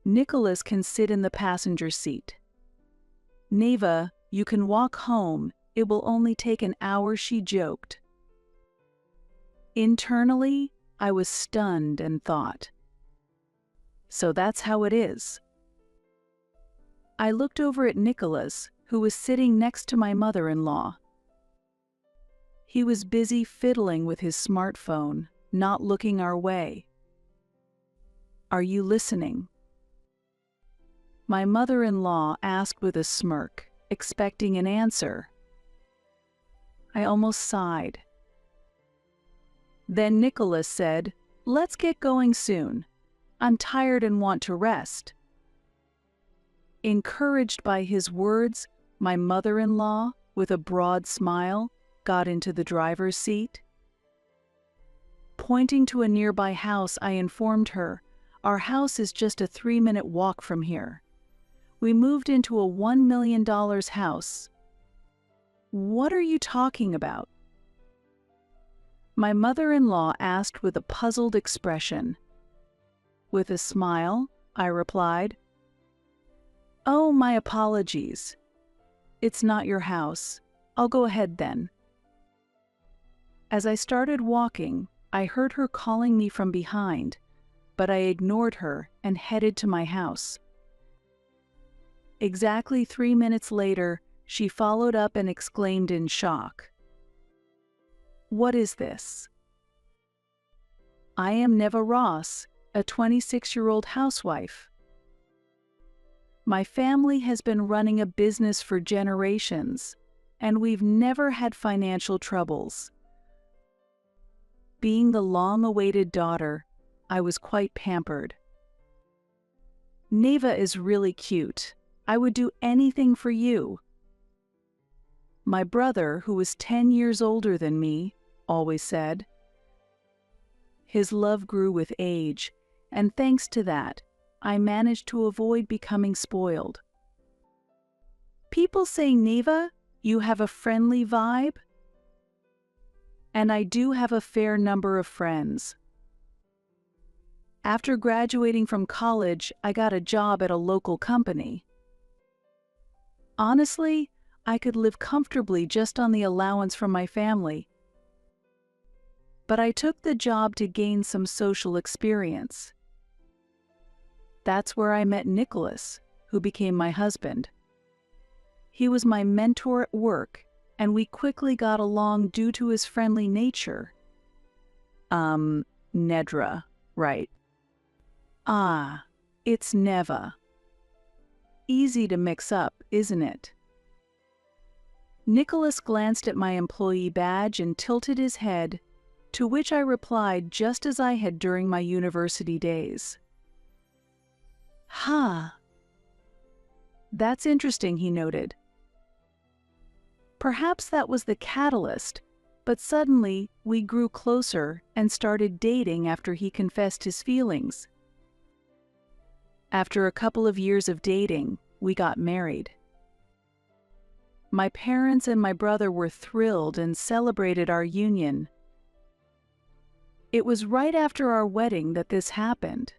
Nicholas can sit in the passenger seat. Neva, you can walk home. It will only take an hour, she joked. Internally, I was stunned and thought, so that's how it is. I looked over at Nicholas, who was sitting next to my mother-in-law. He was busy fiddling with his smartphone, not looking our way. Are you listening? My mother-in-law asked with a smirk, expecting an answer. I almost sighed. Then Nicholas said, "Let's get going soon. I'm tired and want to rest." Encouraged by his words, my mother-in-law, with a broad smile, got into the driver's seat. Pointing to a nearby house, I informed her, "Our house is just a 3-minute walk from here. We moved into a $1 million house." "What are you talking about?" my mother-in-law asked with a puzzled expression. With a smile, I replied, "Oh, my apologies. It's not your house. I'll go ahead then." As I started walking, I heard her calling me from behind, but I ignored her and headed to my house. Exactly 3 minutes later, she followed up and exclaimed in shock, "What is this?" "I am Neva Ross, a 26-year-old housewife. My family has been running a business for generations, and we've never had financial troubles." Being the long-awaited daughter, I was quite pampered. "Neva is really cute. I would do anything for you." My brother, who was 10 years older than me, always said. His love grew with age, and thanks to that, I managed to avoid becoming spoiled. "People say, Neva, you have a friendly vibe?" And I do have a fair number of friends. After graduating from college, I got a job at a local company. Honestly, I could live comfortably just on the allowance from my family. But I took the job to gain some social experience. That's where I met Nicholas, who became my husband. He was my mentor at work, and we quickly got along due to his friendly nature. Nedra, right? Ah, it's Neva. Easy to mix up, isn't it? Nicholas glanced at my employee badge and tilted his head, to which I replied just as I had during my university days. "Ha! That's interesting," he noted. Perhaps that was the catalyst, but suddenly we grew closer and started dating after he confessed his feelings. After a couple of years of dating, we got married. My parents and my brother were thrilled and celebrated our union. It was right after our wedding that this happened.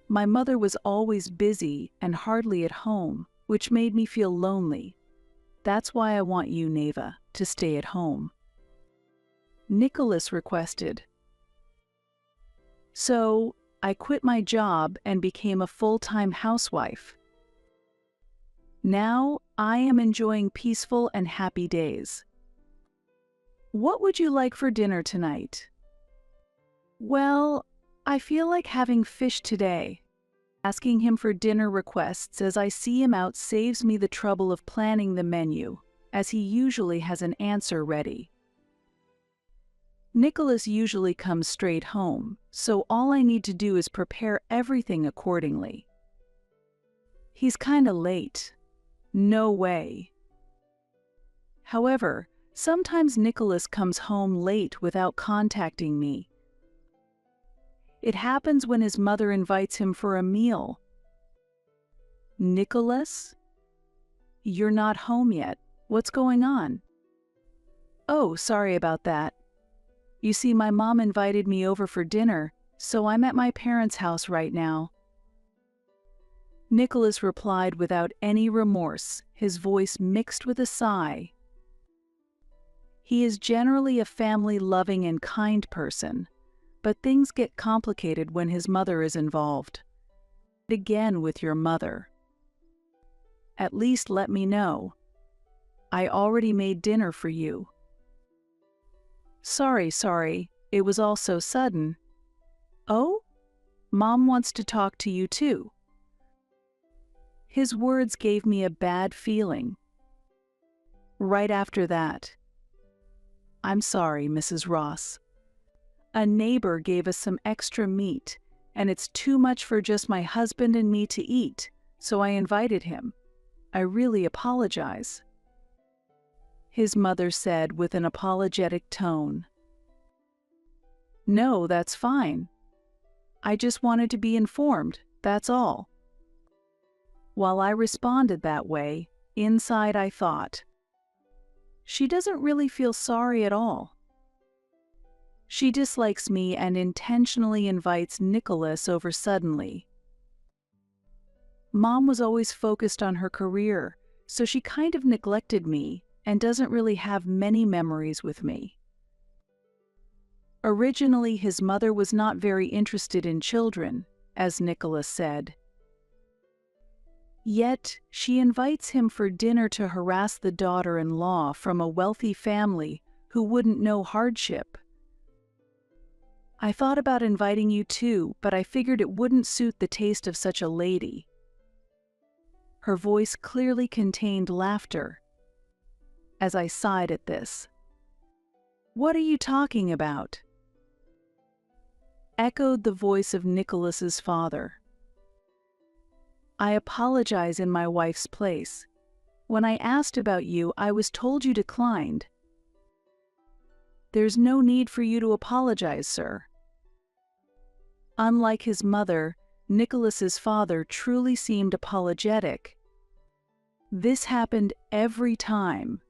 My mother was always busy and hardly at home, which made me feel lonely. "That's why I want you, Neva, to stay at home," Nicholas requested. So, I quit my job and became a full-time housewife. Now, I am enjoying peaceful and happy days. "What would you like for dinner tonight?" "Well, I feel like having fish today." Asking him for dinner requests as I see him out saves me the trouble of planning the menu, as he usually has an answer ready. Nicholas usually comes straight home, so all I need to do is prepare everything accordingly. He's kinda late. No way. However, sometimes Nicholas comes home late without contacting me. It happens when his mother invites him for a meal. "Nicholas? You're not home yet. What's going on?" "Oh, sorry about that. You see, my mom invited me over for dinner, so I'm at my parents' house right now." Nicholas replied without any remorse, his voice mixed with a sigh. He is generally a family-loving and kind person, but things get complicated when his mother is involved. Again with your mother. At least let me know. I already made dinner for you. Sorry, it was all so sudden. Oh? Mom wants to talk to you too. His words gave me a bad feeling. Right after that, I'm sorry, Mrs. Ross. A neighbor gave us some extra meat, and it's too much for just my husband and me to eat, so I invited him. I really apologize. His mother said with an apologetic tone. No, that's fine. I just wanted to be informed, that's all. While I responded that way, inside I thought, she doesn't really feel sorry at all. She dislikes me and intentionally invites Nicholas over suddenly. Mom was always focused on her career, so she kind of neglected me and doesn't really have many memories with me. Originally, his mother was not very interested in children, as Nicholas said. Yet, she invites him for dinner to harass the daughter-in-law from a wealthy family who wouldn't know hardship. I thought about inviting you too, but I figured it wouldn't suit the taste of such a lady. Her voice clearly contained laughter, as I sighed at this. What are you talking about? Echoed the voice of Nicholas's father. I apologize in my wife's place. When I asked about you, I was told you declined. There's no need for you to apologize, sir. Unlike his mother, Nicholas's father truly seemed apologetic. This happened every time.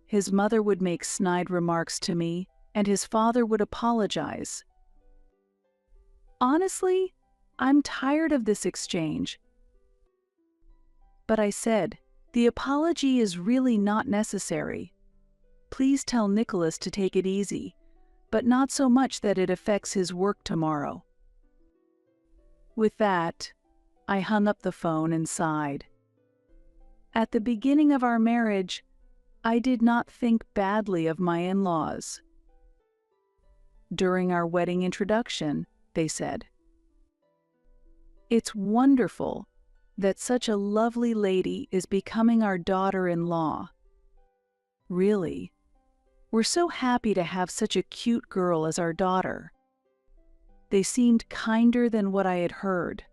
His mother would make snide remarks to me, and his father would apologize. Honestly, I'm tired of this exchange. But I said, the apology is really not necessary. Please tell Nicholas to take it easy, but not so much that it affects his work tomorrow. With that, I hung up the phone and sighed. At the beginning of our marriage, I did not think badly of my in-laws. During our wedding introduction, they said, "It's wonderful that such a lovely lady is becoming our daughter-in-law. Really, we're so happy to have such a cute girl as our daughter." They seemed kinder than what I had heard.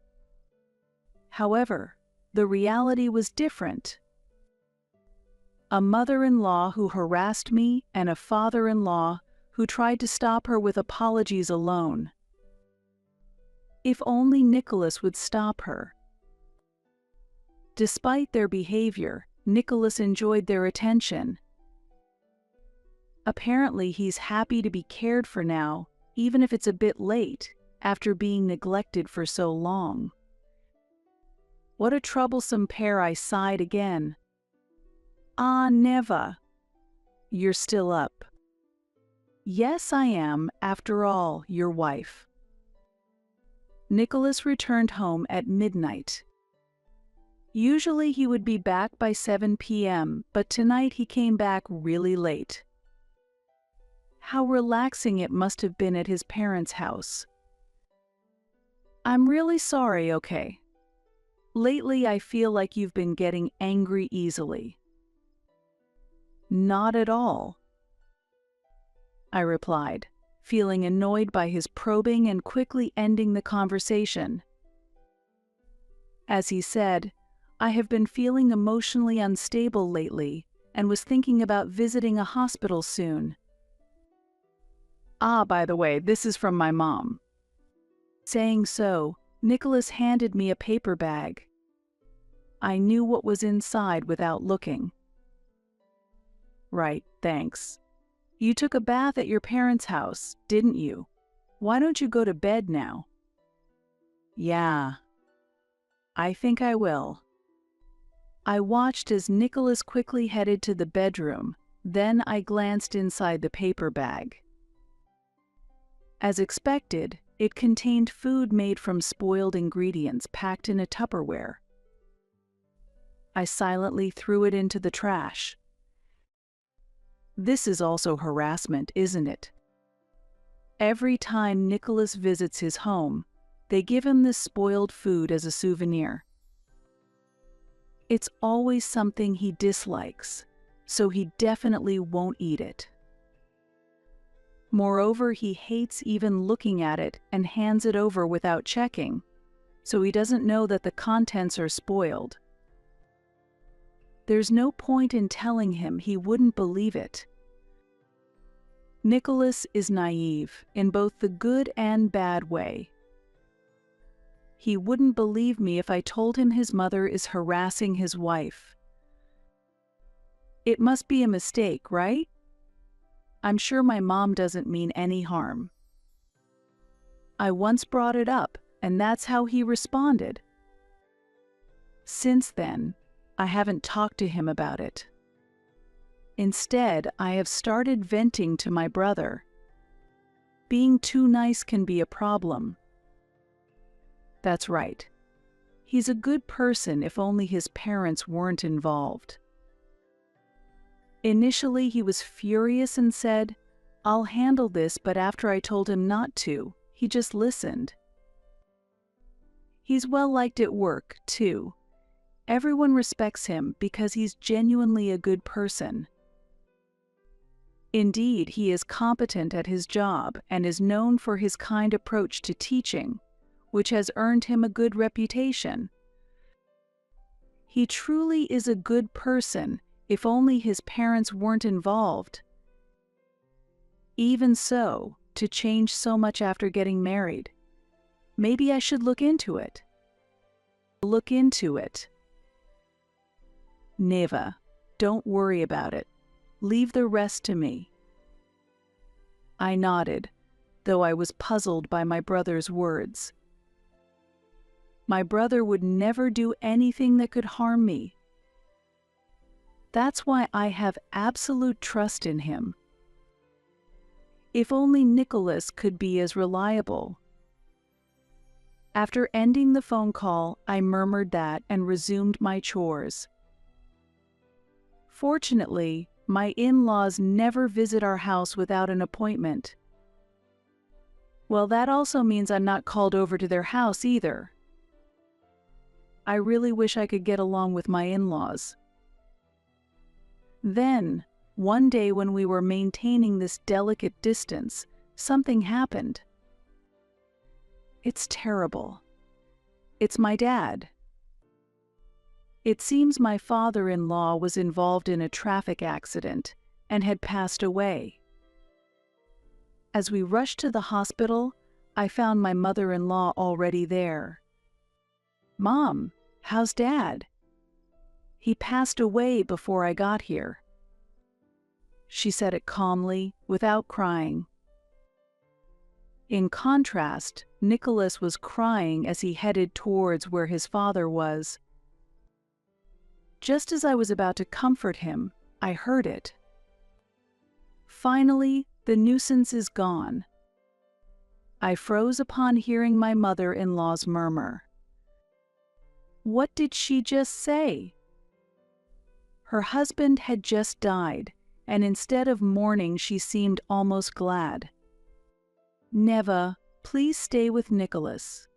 However, the reality was different. A mother-in-law who harassed me and a father-in-law who tried to stop her with apologies alone. If only Nicholas would stop her. Despite their behavior, Nicholas enjoyed their attention. Apparently, he's happy to be cared for now, even if it's a bit late, after being neglected for so long. What a troublesome pair, I sighed again. Ah, Neva. You're still up. Yes, I am, after all, your wife. Nicholas returned home at midnight. Usually he would be back by 7 p.m., but tonight he came back really late. How relaxing it must have been at his parents' house. I'm really sorry, okay? Lately I feel like you've been getting angry easily. Not at all, I replied, feeling annoyed by his probing and quickly ending the conversation. As he said, I have been feeling emotionally unstable lately and was thinking about visiting a hospital soon. Ah, by the way, this is from my mom. Saying so, Nicholas handed me a paper bag. I knew what was inside without looking. Right, thanks. You took a bath at your parents' house, didn't you? Why don't you go to bed now? Yeah. I think I will. I watched as Nicholas quickly headed to the bedroom, then I glanced inside the paper bag. As expected, it contained food made from spoiled ingredients packed in a Tupperware. I silently threw it into the trash. This is also harassment, isn't it? Every time Nicholas visits his home, they give him this spoiled food as a souvenir. It's always something he dislikes, so he definitely won't eat it. Moreover, he hates even looking at it and hands it over without checking, so he doesn't know that the contents are spoiled. There's no point in telling him, he wouldn't believe it. Nicholas is naive in both the good and bad way. He wouldn't believe me if I told him his mother is harassing his wife. It must be a mistake, right? I'm sure my mom doesn't mean any harm. I once brought it up, and that's how he responded. Since then, I haven't talked to him about it. Instead, I have started venting to my brother. Being too nice can be a problem. That's right. He's a good person if only his parents weren't involved. Initially, he was furious and said, "I'll handle this," but after I told him not to, he just listened. He's well liked at work, too. Everyone respects him because he's genuinely a good person. Indeed, he is competent at his job and is known for his kind approach to teaching, which has earned him a good reputation. He truly is a good person if only his parents weren't involved. Even so, to change so much after getting married. Maybe I should look into it. Look into it. Neva, don't worry about it. Leave the rest to me. I nodded, though I was puzzled by my brother's words. My brother would never do anything that could harm me. That's why I have absolute trust in him. If only Nicholas could be as reliable. After ending the phone call, I murmured that and resumed my chores. Fortunately, my in-laws never visit our house without an appointment. Well, that also means I'm not called over to their house either. I really wish I could get along with my in-laws. Then, one day when we were maintaining this delicate distance, something happened. It's terrible. It's my dad. It seems my father-in-law was involved in a traffic accident and had passed away. As we rushed to the hospital, I found my mother-in-law already there. "Mom, how's Dad?" "He passed away before I got here." She said it calmly, without crying. In contrast, Nicholas was crying as he headed towards where his father was. Just as I was about to comfort him, I heard it. Finally, the nuisance is gone. I froze upon hearing my mother-in-law's murmur. What did she just say? Her husband had just died, and instead of mourning, she seemed almost glad. "Neva, please stay with Nicholas."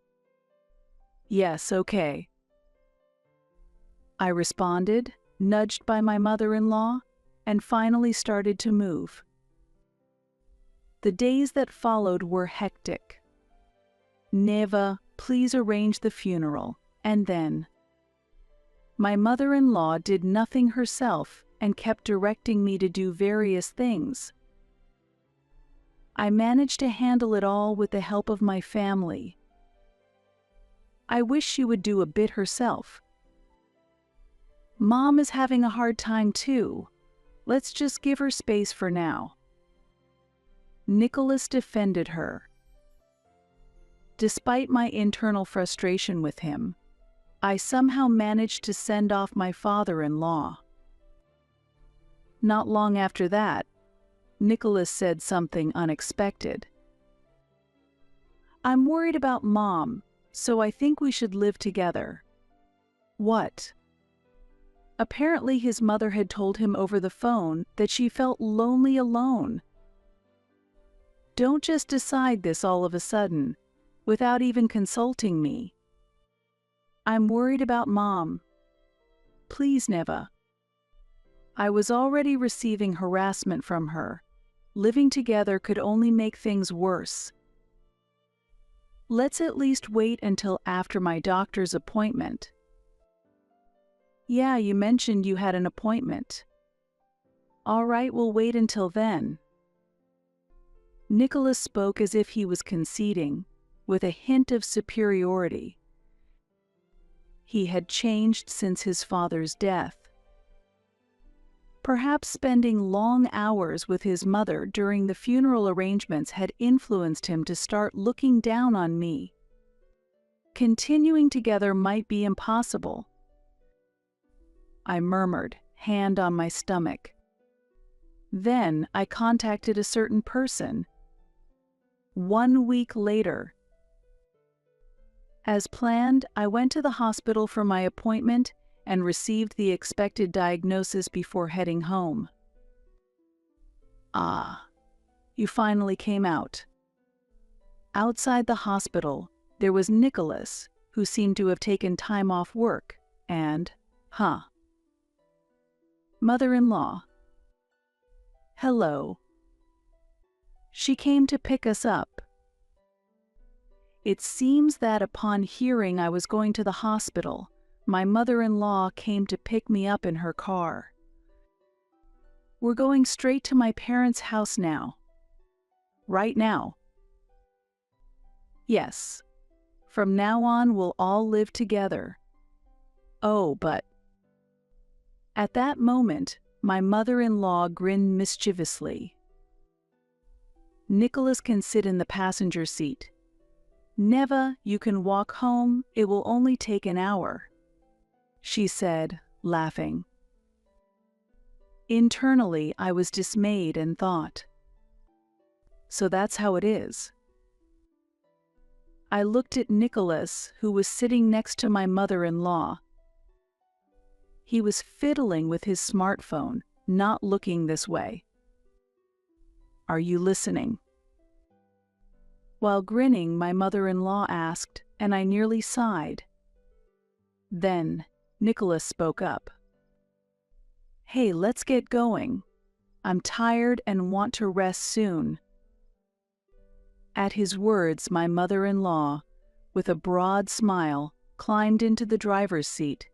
"Yes, okay," I responded, nudged by my mother-in-law, and finally started to move. The days that followed were hectic. "Neva, please arrange the funeral," and then. My mother-in-law did nothing herself and kept directing me to do various things. I managed to handle it all with the help of my family. I wish she would do a bit herself. Mom is having a hard time too. Let's just give her space for now. Nicholas defended her. Despite my internal frustration with him, I somehow managed to send off my father-in-law. Not long after that, Nicholas said something unexpected. "I'm worried about Mom, so I think we should live together." What? Apparently his mother had told him over the phone that she felt lonely alone. Don't just decide this all of a sudden, without even consulting me. I'm worried about Mom. Please, Neva. I was already receiving harassment from her. Living together could only make things worse. Let's at least wait until after my doctor's appointment. Yeah, you mentioned you had an appointment. All right, we'll wait until then. Nicholas spoke as if he was conceding, with a hint of superiority. He had changed since his father's death. Perhaps spending long hours with his mother during the funeral arrangements had influenced him to start looking down on me. Continuing together might be impossible. I murmured, hand on my stomach. Then I contacted a certain person. 1 week later. As planned, I went to the hospital for my appointment and received the expected diagnosis before heading home. Ah, you finally came out. Outside the hospital, there was Nicholas, who seemed to have taken time off work, and, mother-in-law. Hello. She came to pick us up. It seems that upon hearing I was going to the hospital, my mother-in-law came to pick me up in her car. We're going straight to my parents' house now. Right now. Yes. From now on, we'll all live together. Oh, but... At that moment, my mother-in-law grinned mischievously. Nicholas can sit in the passenger seat. Neva, you can walk home, it will only take an hour, she said, laughing. Internally, I was dismayed and thought, so that's how it is. I looked at Nicholas, who was sitting next to my mother-in-law. He was fiddling with his smartphone, not looking this way. Are you listening? While grinning, my mother-in-law asked, and I nearly sighed. Then, Nicholas spoke up. Hey, let's get going. I'm tired and want to rest soon. At his words, my mother-in-law, with a broad smile, climbed into the driver's seat.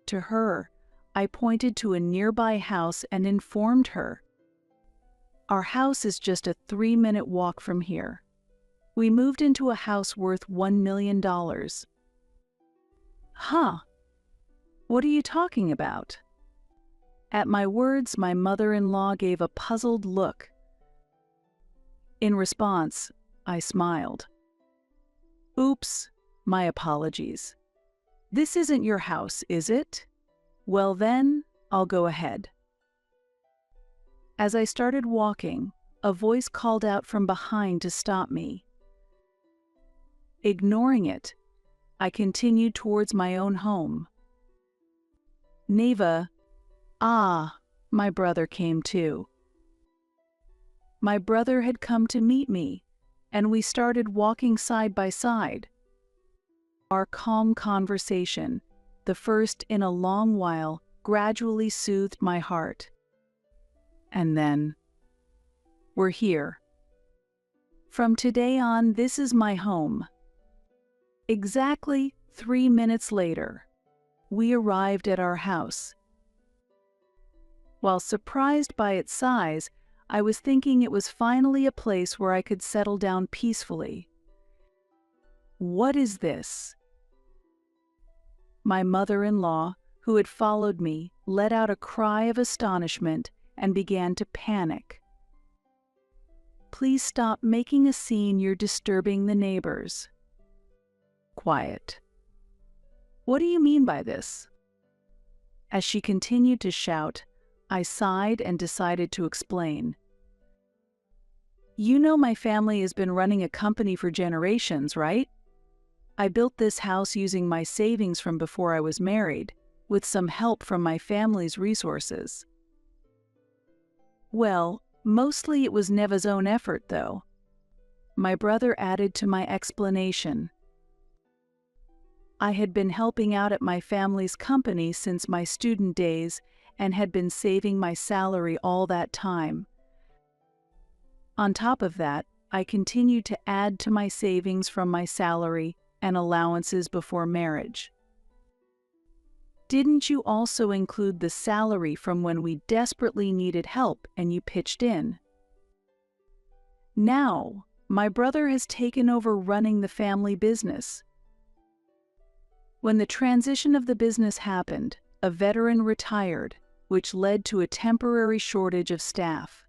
To her, I pointed to a nearby house and informed her. Our house is just a 3-minute walk from here. We moved into a house worth $1 million. Huh? What are you talking about? At my words, my mother-in-law gave a puzzled look. In response, I smiled. Oops, my apologies. This isn't your house, is it? Well then, I'll go ahead. As I started walking, a voice called out from behind to stop me. Ignoring it, I continued towards my own home. Neva, my brother came too. My brother had come to meet me, and we started walking side by side. Our calm conversation, the first in a long while, gradually soothed my heart. And then, we're here. From today on, this is my home. Exactly 3 minutes later, we arrived at our house. While surprised by its size, I was thinking it was finally a place where I could settle down peacefully. What is this? My mother-in-law, who had followed me, let out a cry of astonishment and began to panic. Please stop making a scene, you're disturbing the neighbors. Quiet. What do you mean by this? As she continued to shout, I sighed and decided to explain. You know my family has been running a company for generations, right? I built this house using my savings from before I was married, with some help from my family's resources. Well, mostly it was Neva's own effort, though. My brother added to my explanation. I had been helping out at my family's company since my student days and had been saving my salary all that time. On top of that, I continued to add to my savings from my salary and allowances before marriage. Didn't you also include the salary from when we desperately needed help and you pitched in? Now, my brother has taken over running the family business. When the transition of the business happened, a veteran retired, which led to a temporary shortage of staff.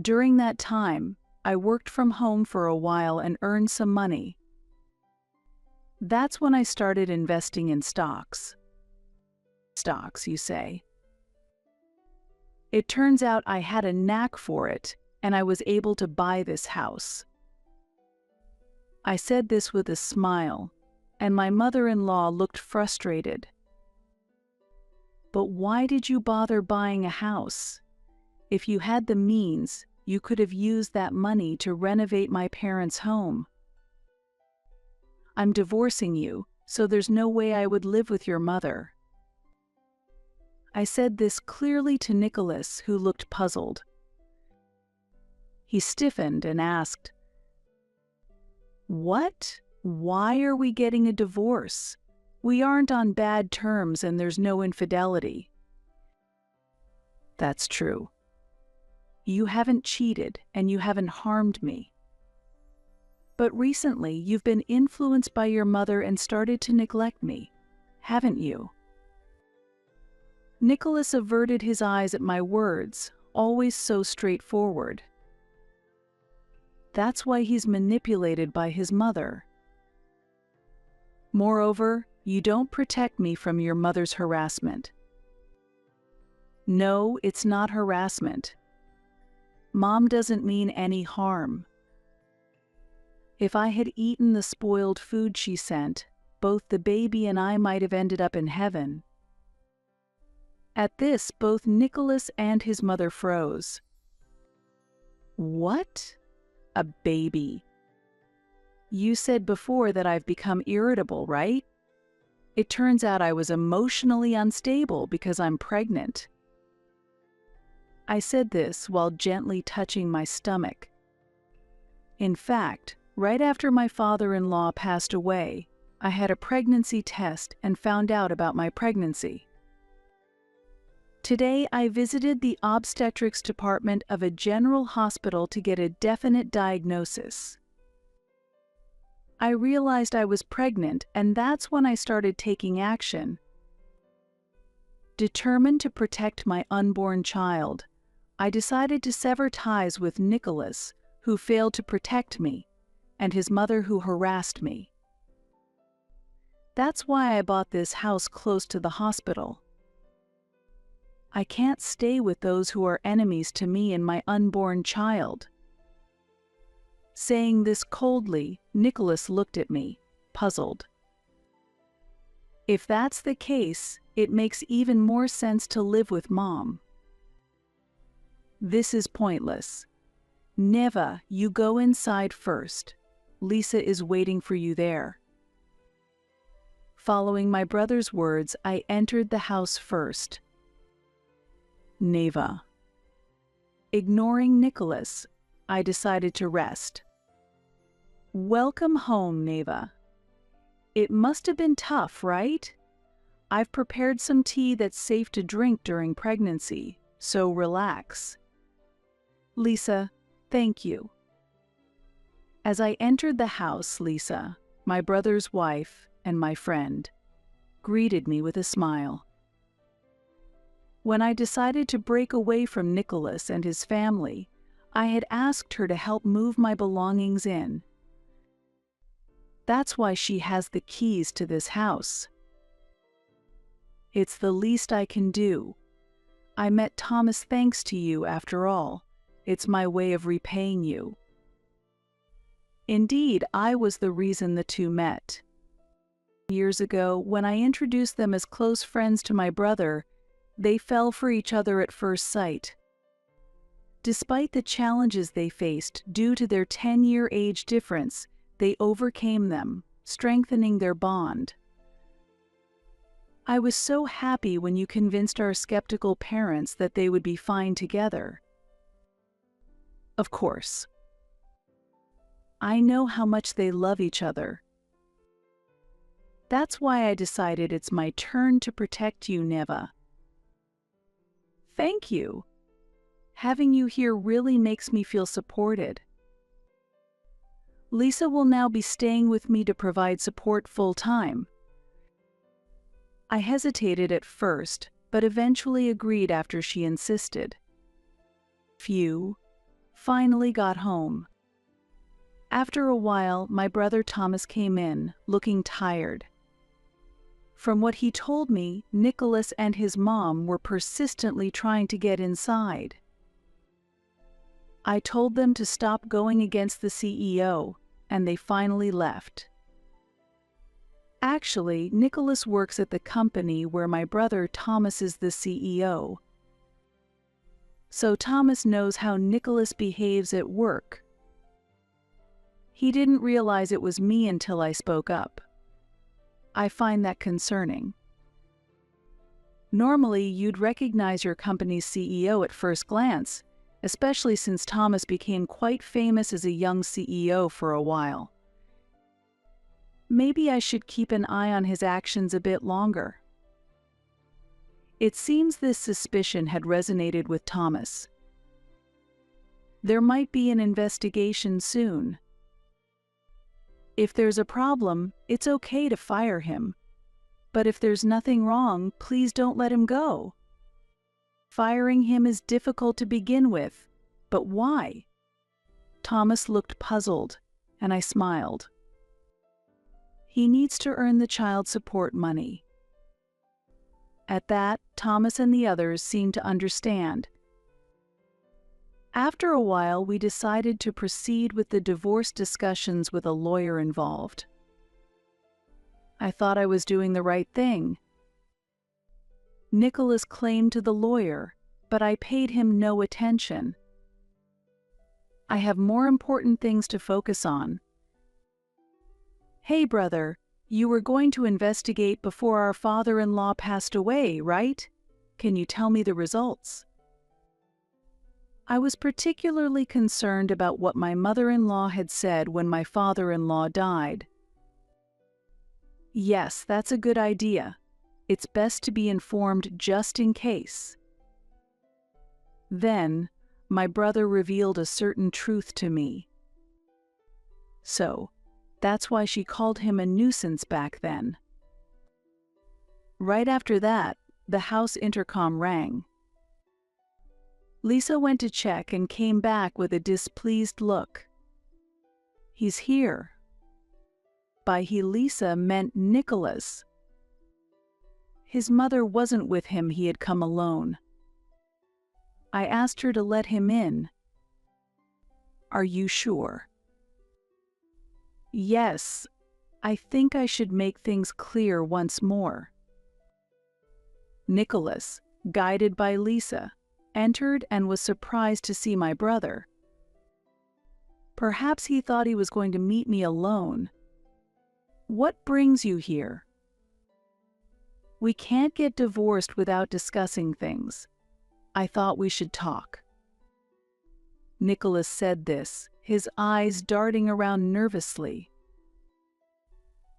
During that time, I worked from home for a while and earned some money. That's when I started investing in stocks. Stocks, you say? It turns out I had a knack for it, and I was able to buy this house. I said this with a smile, and my mother-in-law looked frustrated. But why did you bother buying a house? If you had the means, you could have used that money to renovate my parents' home. I'm divorcing you, so there's no way I would live with your mother. I said this clearly to Nicholas, who looked puzzled. He stiffened and asked, "What? Why are we getting a divorce? We aren't on bad terms and there's no infidelity." That's true. You haven't cheated and you haven't harmed me. But recently you've been influenced by your mother and started to neglect me, haven't you? Nicholas averted his eyes at my words, always so straightforward. That's why he's manipulated by his mother. Moreover, you don't protect me from your mother's harassment. No, it's not harassment. Mom doesn't mean any harm. If I had eaten the spoiled food she sent, both the baby and I might have ended up in heaven. At this, both Nicholas and his mother froze. What? A baby? You said before that I've become irritable, right? It turns out I was emotionally unstable because I'm pregnant. I said this while gently touching my stomach. In fact, right after my father-in-law passed away, I had a pregnancy test and found out about my pregnancy. Today, I visited the obstetrics department of a general hospital to get a definite diagnosis. I realized I was pregnant, and that's when I started taking action. Determined to protect my unborn child, I decided to sever ties with Nicholas, who failed to protect me, and his mother, who harassed me. That's why I bought this house close to the hospital. I can't stay with those who are enemies to me and my unborn child. Saying this coldly, Nicholas looked at me, puzzled. If that's the case, it makes even more sense to live with Mom. This is pointless. Neva, you go inside first. Lisa is waiting for you there. Following my brother's words, I entered the house first. Neva. Ignoring Nicholas, I decided to rest. Welcome home, Neva. It must have been tough, right? I've prepared some tea that's safe to drink during pregnancy, so relax. Lisa, thank you. As I entered the house, Lisa, my brother's wife, and my friend, greeted me with a smile. When I decided to break away from Nicholas and his family, I had asked her to help move my belongings in. That's why she has the keys to this house. It's the least I can do. I met Thomas thanks to you, after all. It's my way of repaying you. Indeed, I was the reason the two met. Years ago, when I introduced them as close friends to my brother, they fell for each other at first sight. Despite the challenges they faced due to their 10-year age difference, they overcame them, strengthening their bond. I was so happy when you convinced our skeptical parents that they would be fine together. Of course. I know how much they love each other. That's why I decided it's my turn to protect you, Neva. Thank you. Having you here really makes me feel supported. Lisa will now be staying with me to provide support full-time. I hesitated at first, but eventually agreed after she insisted. Phew, finally got home. After a while, my brother Thomas came in, looking tired. From what he told me, Nicholas and his mom were persistently trying to get inside. I told them to stop going against the CEO, and they finally left. Actually, Nicholas works at the company where my brother Thomas is the CEO. So Thomas knows how Nicholas behaves at work. He didn't realize it was me until I spoke up. I find that concerning. Normally, you'd recognize your company's CEO at first glance, especially since Thomas became quite famous as a young CEO for a while. Maybe I should keep an eye on his actions a bit longer. It seems this suspicion had resonated with Thomas. There might be an investigation soon. If there's a problem, it's okay to fire him. But if there's nothing wrong, please don't let him go. Firing him is difficult to begin with, but why? Thomas looked puzzled, and I smiled. He needs to earn the child support money. At that, Thomas and the others seemed to understand. After a while, we decided to proceed with the divorce discussions with a lawyer involved. I thought I was doing the right thing. Nicholas claimed to the lawyer, but I paid him no attention. I have more important things to focus on. Hey, brother, you were going to investigate before our father-in-law passed away, right? Can you tell me the results? I was particularly concerned about what my mother-in-law had said when my father-in-law died. Yes, that's a good idea. It's best to be informed just in case. Then, my brother revealed a certain truth to me. So, that's why she called him a nuisance back then. Right after that, the house intercom rang. Lisa went to check and came back with a displeased look. He's here. By he, Lisa meant Nicholas. His mother wasn't with him, he had come alone. I asked her to let him in. Are you sure? Yes, I think I should make things clear once more. Nicholas, guided by Lisa, entered and was surprised to see my brother. Perhaps he thought he was going to meet me alone. What brings you here? We can't get divorced without discussing things. I thought we should talk. Nicholas said this, his eyes darting around nervously.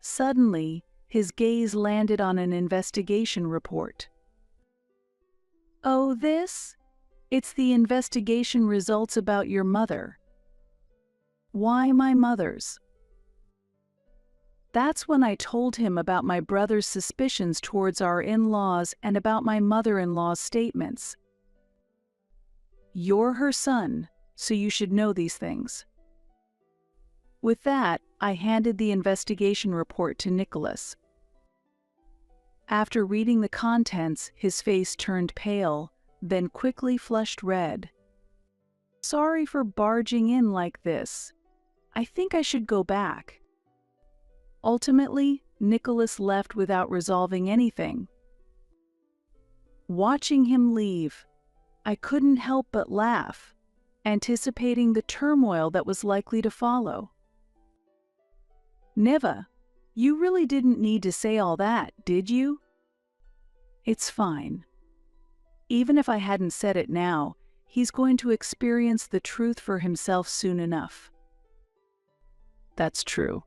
Suddenly, his gaze landed on an investigation report. Oh, this? It's the investigation results about your mother. Why my mother's? That's when I told him about my brother's suspicions towards our in-laws and about my mother-in-law's statements. You're her son, so you should know these things. With that, I handed the investigation report to Nicholas. After reading the contents, his face turned pale, then quickly flushed red. "Sorry for barging in like this. I think I should go back." Ultimately, Nicholas left without resolving anything. Watching him leave, I couldn't help but laugh, anticipating the turmoil that was likely to follow. "Neva, you really didn't need to say all that, did you?" "It's fine. Even if I hadn't said it now, he's going to experience the truth for himself soon enough." "That's true."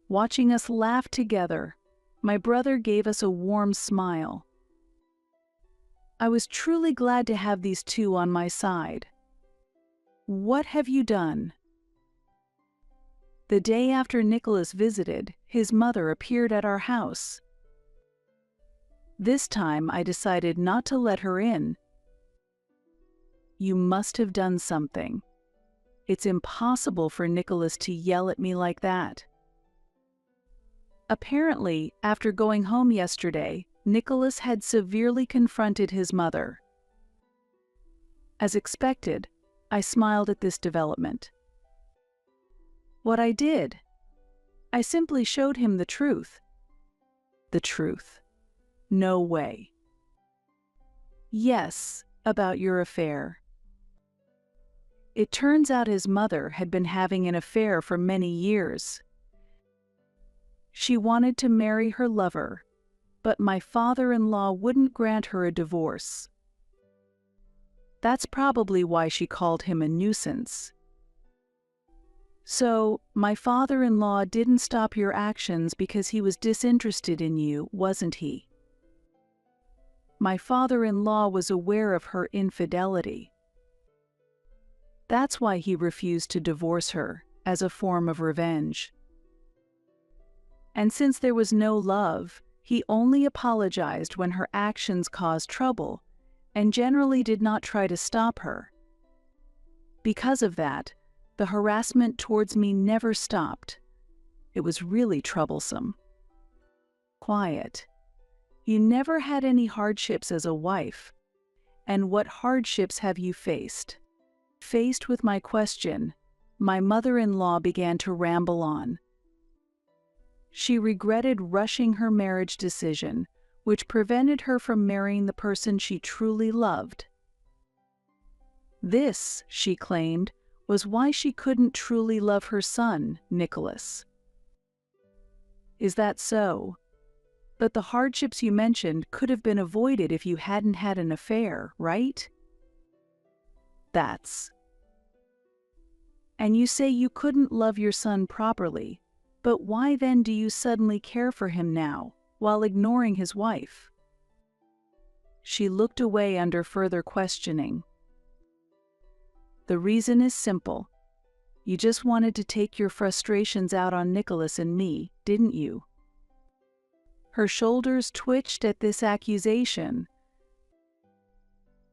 Watching us laugh together, my brother gave us a warm smile. I was truly glad to have these two on my side. "What have you done?" The day after Nicholas visited, his mother appeared at our house. This time I decided not to let her in. "You must have done something. It's impossible for Nicholas to yell at me like that." Apparently, after going home yesterday, Nicholas had severely confronted his mother. As expected, I smiled at this development. What I did? I simply showed him the truth. The truth. No way. Yes, about your affair. It turns out his mother had been having an affair for many years. She wanted to marry her lover, but my father-in-law wouldn't grant her a divorce. That's probably why she called him a nuisance. So, my father-in-law didn't stop your actions because he was disinterested in you, wasn't he? My father-in-law was aware of her infidelity. That's why he refused to divorce her, as a form of revenge. And since there was no love, he only apologized when her actions caused trouble, and generally did not try to stop her. Because of that, the harassment towards me never stopped. It was really troublesome. Quiet. You never had any hardships as a wife. And what hardships have you faced? Faced with my question, my mother-in-law began to ramble on. She regretted rushing her marriage decision, which prevented her from marrying the person she truly loved. This, she claimed, was why she couldn't truly love her son, Nicholas. Is that so? But the hardships you mentioned could have been avoided if you hadn't had an affair, right? That's. And you say you couldn't love your son properly, but why then do you suddenly care for him now, while ignoring his wife? She looked away under further questioning. The reason is simple. You just wanted to take your frustrations out on Nicholas and me, didn't you? Her shoulders twitched at this accusation.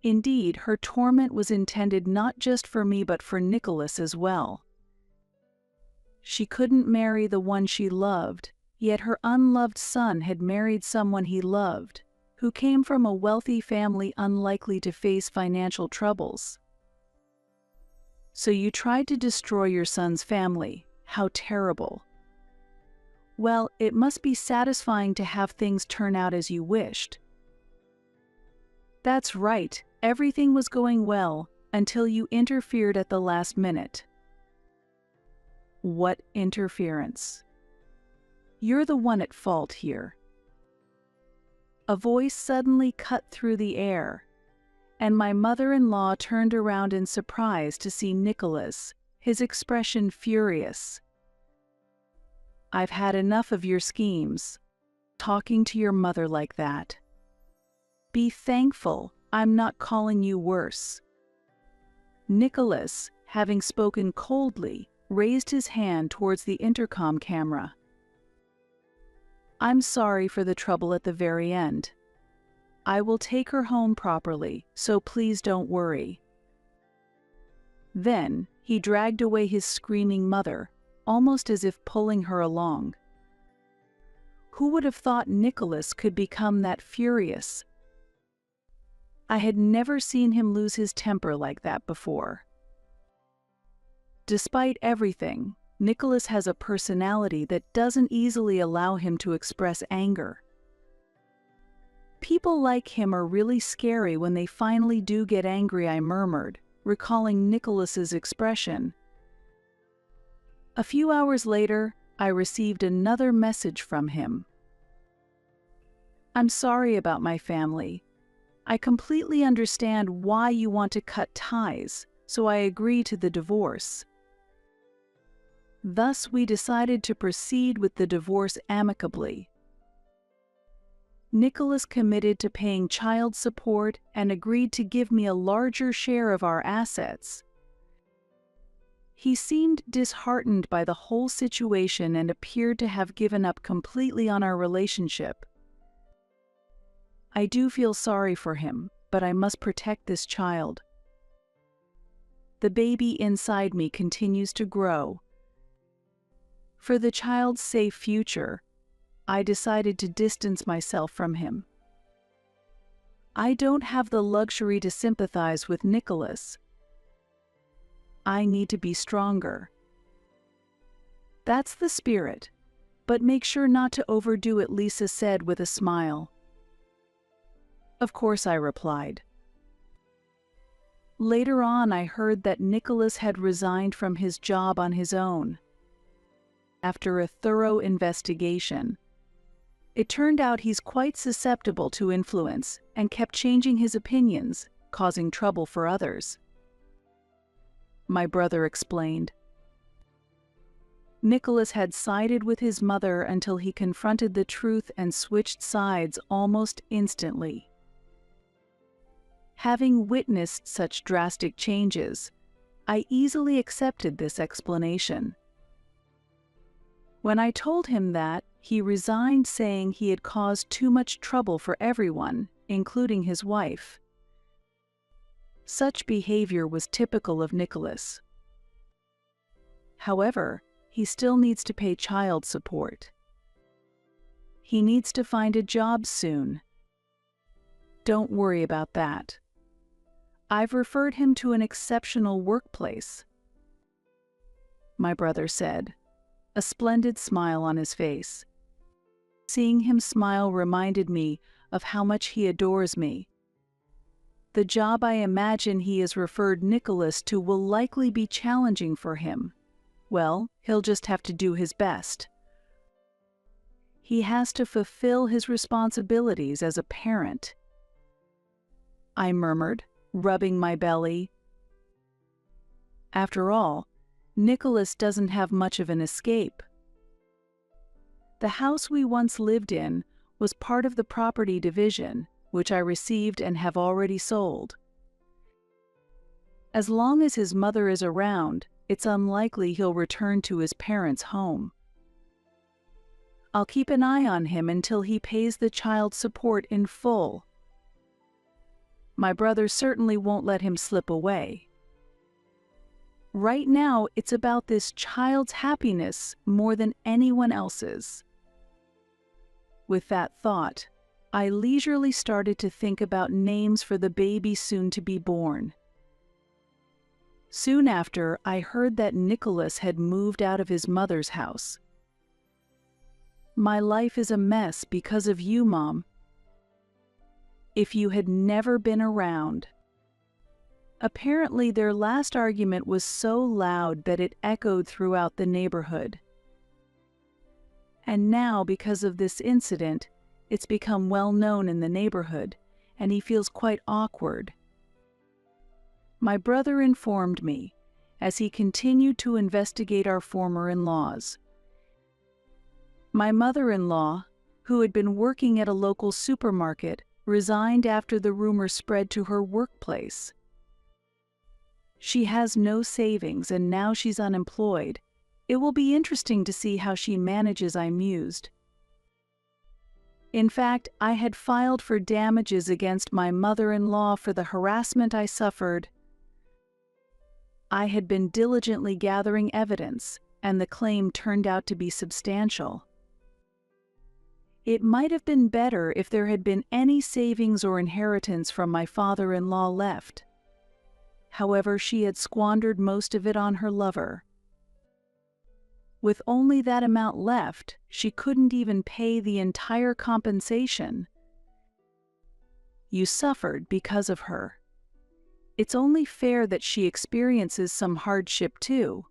Indeed, her torment was intended not just for me but for Nicholas as well. She couldn't marry the one she loved, yet her unloved son had married someone he loved, who came from a wealthy family unlikely to face financial troubles. So you tried to destroy your son's family. How terrible. Well, it must be satisfying to have things turn out as you wished. That's right, everything was going well, until you interfered at the last minute. What interference? You're the one at fault here. A voice suddenly cut through the air, and my mother-in-law turned around in surprise to see Nicholas, his expression furious. I've had enough of your schemes. Talking to your mother like that. Be thankful I'm not calling you worse. Nicholas, having spoken coldly, raised his hand towards the intercom camera. I'm sorry for the trouble at the very end. I will take her home properly, so please don't worry. Then, he dragged away his screaming mother, almost as if pulling her along. Who would have thought Nicholas could become that furious? I had never seen him lose his temper like that before. Despite everything, Nicholas has a personality that doesn't easily allow him to express anger. People like him are really scary when they finally do get angry, I murmured, recalling Nicholas's expression. A few hours later, I received another message from him. I'm sorry about my family. I completely understand why you want to cut ties, so I agree to the divorce. Thus, we decided to proceed with the divorce amicably. Nicholas committed to paying child support and agreed to give me a larger share of our assets. He seemed disheartened by the whole situation and appeared to have given up completely on our relationship. I do feel sorry for him, but I must protect this child. The baby inside me continues to grow. For the child's safe future, I decided to distance myself from him. I don't have the luxury to sympathize with Nicholas. I need to be stronger. That's the spirit, but make sure not to overdo it, Lisa said with a smile. Of course, I replied. Later on, I heard that Nicholas had resigned from his job on his own. After a thorough investigation, it turned out he's quite susceptible to influence and kept changing his opinions, causing trouble for others. My brother explained. Nicholas had sided with his mother until he confronted the truth and switched sides almost instantly. Having witnessed such drastic changes, I easily accepted this explanation. When I told him that, he resigned, saying he had caused too much trouble for everyone, including his wife. Such behavior was typical of Nicholas. However, he still needs to pay child support. He needs to find a job soon. Don't worry about that. I've referred him to an exceptional workplace, my brother said, a splendid smile on his face. Seeing him smile reminded me of how much he adores me. The job I imagine he has referred Nicholas to will likely be challenging for him. Well, he'll just have to do his best. He has to fulfill his responsibilities as a parent. I murmured, rubbing my belly. After all, Nicholas doesn't have much of an escape. The house we once lived in was part of the property division, which I received and have already sold. As long as his mother is around, it's unlikely he'll return to his parents' home. I'll keep an eye on him until he pays the child support in full. My brother certainly won't let him slip away. Right now, it's about this child's happiness more than anyone else's. With that thought, I leisurely started to think about names for the baby soon to be born. Soon after, I heard that Nicholas had moved out of his mother's house. My life is a mess because of you, Mom. If you had never been around. Apparently, their last argument was so loud that it echoed throughout the neighborhood. And now, because of this incident, it's become well known in the neighborhood, and he feels quite awkward. My brother informed me, as he continued to investigate our former in-laws. My mother-in-law, who had been working at a local supermarket, resigned after the rumor spread to her workplace. She has no savings and now she's unemployed. It will be interesting to see how she manages, I mused. In fact, I had filed for damages against my mother-in-law for the harassment I suffered. I had been diligently gathering evidence, and the claim turned out to be substantial. It might have been better if there had been any savings or inheritance from my father-in-law left. However, she had squandered most of it on her lover. With only that amount left, she couldn't even pay the entire compensation. You suffered because of her. It's only fair that she experiences some hardship too.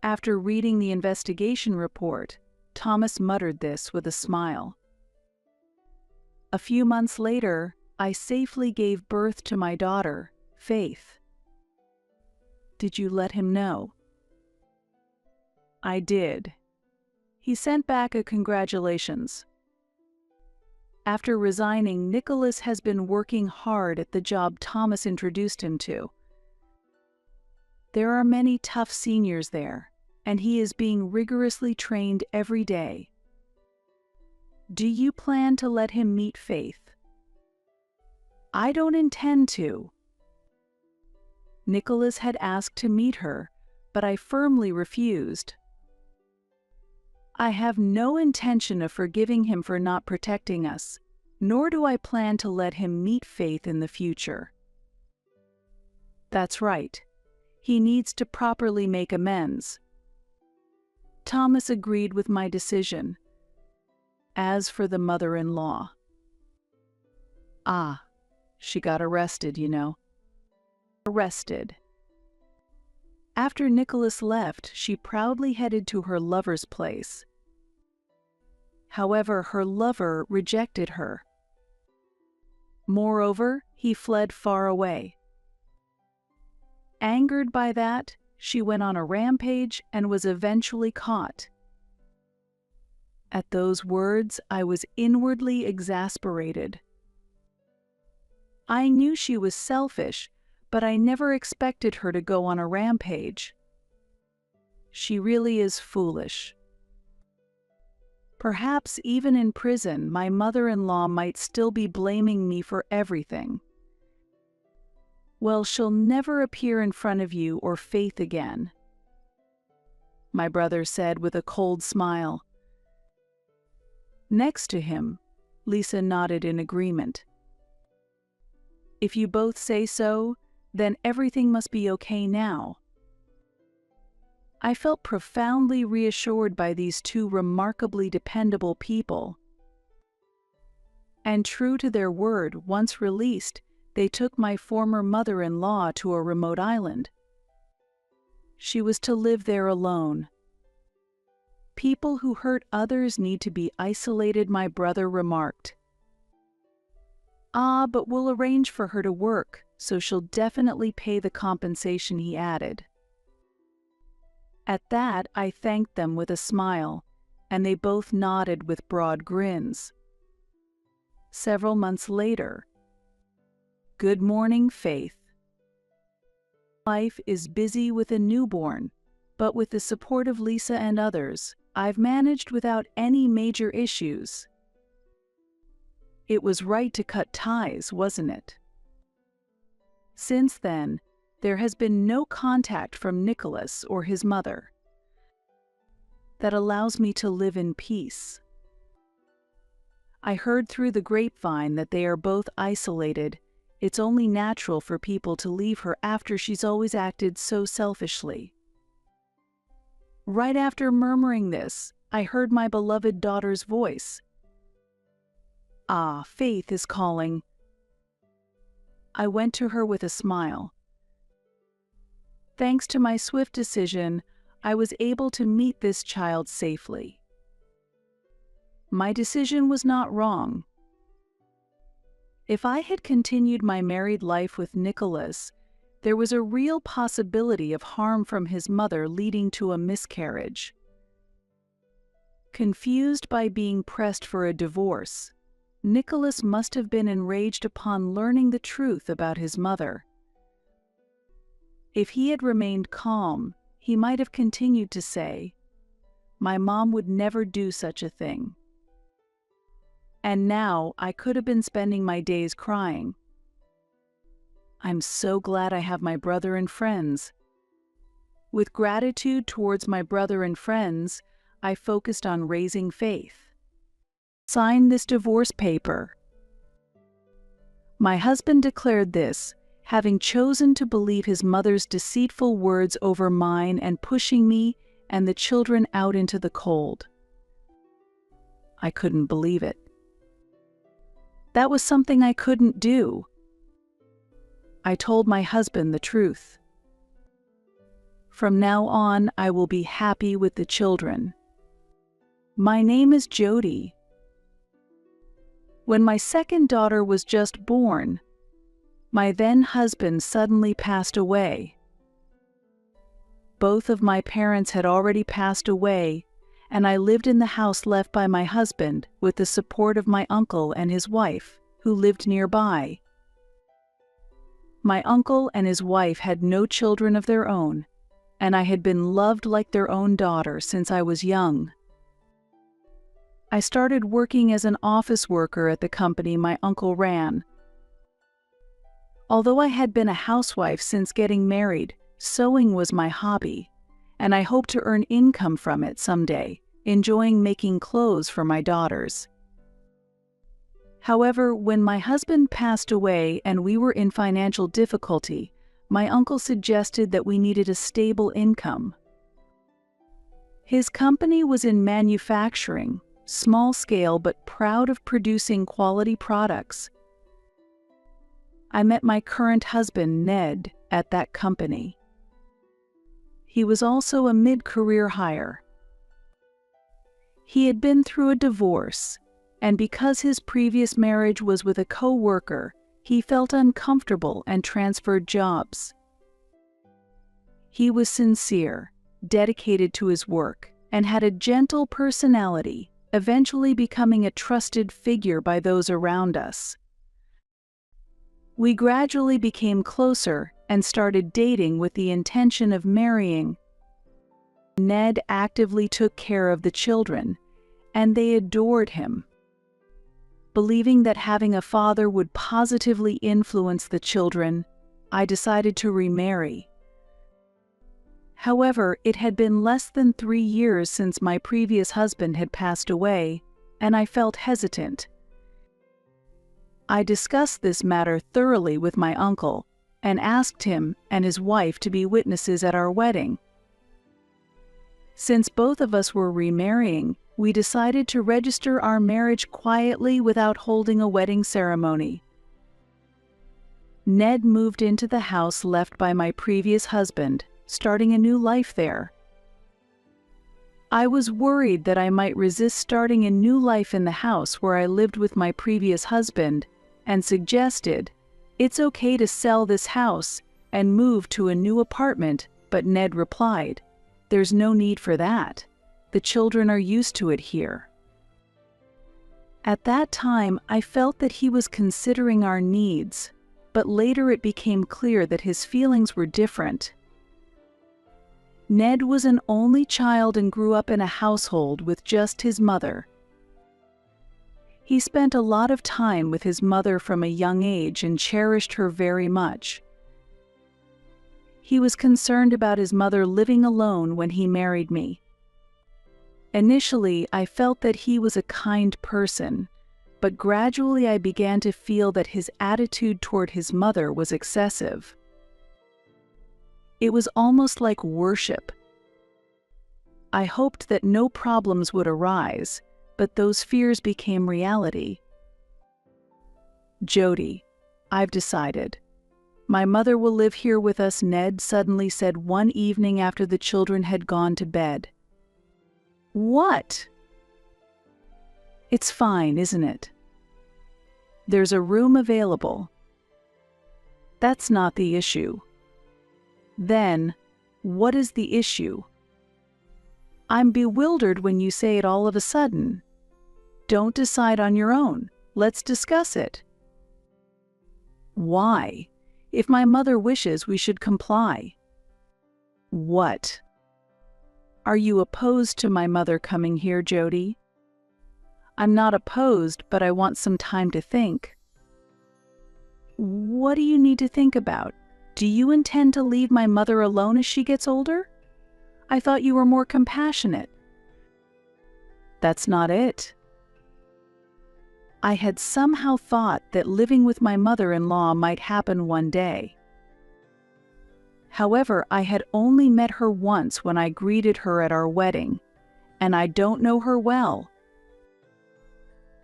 After reading the investigation report, Thomas muttered this with a smile. A few months later, I safely gave birth to my daughter, Faith. Did you let him know? I did. He sent back a congratulations. After resigning, Nicholas has been working hard at the job Thomas introduced him to. There are many tough seniors there, and he is being rigorously trained every day. Do you plan to let him meet Faith? I don't intend to. Nicholas had asked to meet her, but I firmly refused. I have no intention of forgiving him for not protecting us, nor do I plan to let him meet Faith in the future. That's right. He needs to properly make amends. Thomas agreed with my decision. As for the mother-in-law. She got arrested, you know. Arrested. After Nicholas left, she proudly headed to her lover's place. However, her lover rejected her. Moreover, he fled far away. Angered by that, she went on a rampage and was eventually caught. At those words, I was inwardly exasperated. I knew she was selfish, but I never expected her to go on a rampage. She really is foolish. Perhaps even in prison, my mother-in-law might still be blaming me for everything. Well, she'll never appear in front of you or Faith again, my brother said with a cold smile. Next to him, Lisa nodded in agreement. If you both say so, then everything must be okay now. I felt profoundly reassured by these two remarkably dependable people. And true to their word, once released, they took my former mother-in-law to a remote island. She was to live there alone. People who hurt others need to be isolated, my brother remarked. But we'll arrange for her to work, so she'll definitely pay the compensation, he added. At that, I thanked them with a smile, and they both nodded with broad grins. Several months later. Good morning, Faith. Life is busy with a newborn, but with the support of Lisa and others, I've managed without any major issues. It was right to cut ties, wasn't it? Since then, there has been no contact from Nicholas or his mother. That allows me to live in peace. I heard through the grapevine that they are both isolated. It's only natural for people to leave her after she's always acted so selfishly. Right after murmuring this, I heard my beloved daughter's voice. Faith is calling. I went to her with a smile. Thanks to my swift decision, I was able to meet this child safely. My decision was not wrong. If I had continued my married life with Nicholas, there was a real possibility of harm from his mother leading to a miscarriage. Confused by being pressed for a divorce, Nicholas must have been enraged upon learning the truth about his mother. If he had remained calm, he might have continued to say, "My mom would never do such a thing." And now I could have been spending my days crying. I'm so glad I have my brother and friends. With gratitude towards my brother and friends, I focused on raising faith. Sign this divorce paper. My husband declared this, having chosen to believe his mother's deceitful words over mine and pushing me and the children out into the cold. I couldn't believe it. That was something I couldn't do. I told my husband the truth. From now on, I will be happy with the children. My name is Jody. When my second daughter was just born, my then husband suddenly passed away. Both of my parents had already passed away, and I lived in the house left by my husband with the support of my uncle and his wife, who lived nearby. My uncle and his wife had no children of their own, and I had been loved like their own daughter since I was young. I started working as an office worker at the company my uncle ran. Although I had been a housewife since getting married, sewing was my hobby, and I hoped to earn income from it someday, enjoying making clothes for my daughters. However, when my husband passed away and we were in financial difficulty, my uncle suggested that we needed a stable income. His company was in manufacturing, small scale but proud of producing quality products. I met my current husband, Ned, at that company. He was also a mid-career hire. He had been through a divorce, and because his previous marriage was with a co-worker, he felt uncomfortable and transferred jobs. He was sincere, dedicated to his work, and had a gentle personality, eventually becoming a trusted figure by those around us. We gradually became closer and started dating with the intention of marrying. Ned actively took care of the children, and they adored him. Believing that having a father would positively influence the children, I decided to remarry. However, it had been less than 3 years since my previous husband had passed away, and I felt hesitant. I discussed this matter thoroughly with my uncle and asked him and his wife to be witnesses at our wedding. Since both of us were remarrying, we decided to register our marriage quietly without holding a wedding ceremony. Ned moved into the house left by my previous husband, starting a new life there. I was worried that I might resist starting a new life in the house where I lived with my previous husband, and suggested, "It's okay to sell this house and move to a new apartment," but Ned replied, "There's no need for that. The children are used to it here." At that time, I felt that he was considering our needs, but later it became clear that his feelings were different. Ned was an only child and grew up in a household with just his mother. He spent a lot of time with his mother from a young age and cherished her very much. He was concerned about his mother living alone when he married me. Initially, I felt that he was a kind person, but gradually I began to feel that his attitude toward his mother was excessive. It was almost like worship. I hoped that no problems would arise, but those fears became reality. "Jody, I've decided. My mother will live here with us," Ned suddenly said one evening after the children had gone to bed. "What?" "It's fine, isn't it? There's a room available. That's not the issue." "Then, what is the issue?" "I'm bewildered when you say it all of a sudden. Don't decide on your own. Let's discuss it." "Why? If my mother wishes, we should comply." "What? Are you opposed to my mother coming here, Jody?" "I'm not opposed, but I want some time to think." "What do you need to think about? Do you intend to leave my mother alone as she gets older?" I thought you were more compassionate." "That's not it." I had somehow thought that living with my mother-in-law might happen one day. However, I had only met her once when I greeted her at our wedding, and I don't know her well.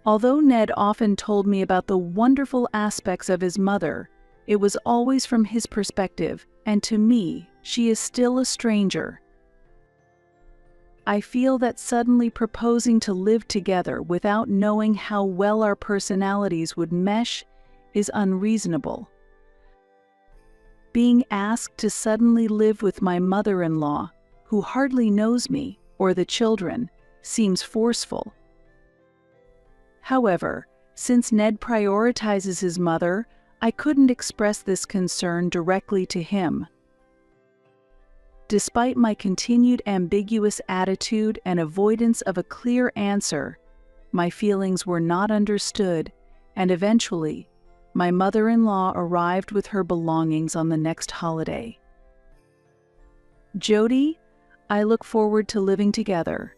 Although Ned often told me about the wonderful aspects of his mother, it was always from his perspective, and to me, she is still a stranger. I feel that suddenly proposing to live together without knowing how well our personalities would mesh is unreasonable. Being asked to suddenly live with my mother-in-law, who hardly knows me or the children, seems forceful. However, since Ned prioritizes his mother, I couldn't express this concern directly to him. Despite my continued ambiguous attitude and avoidance of a clear answer, my feelings were not understood, and eventually, my mother-in-law arrived with her belongings on the next holiday. "Jody, I look forward to living together.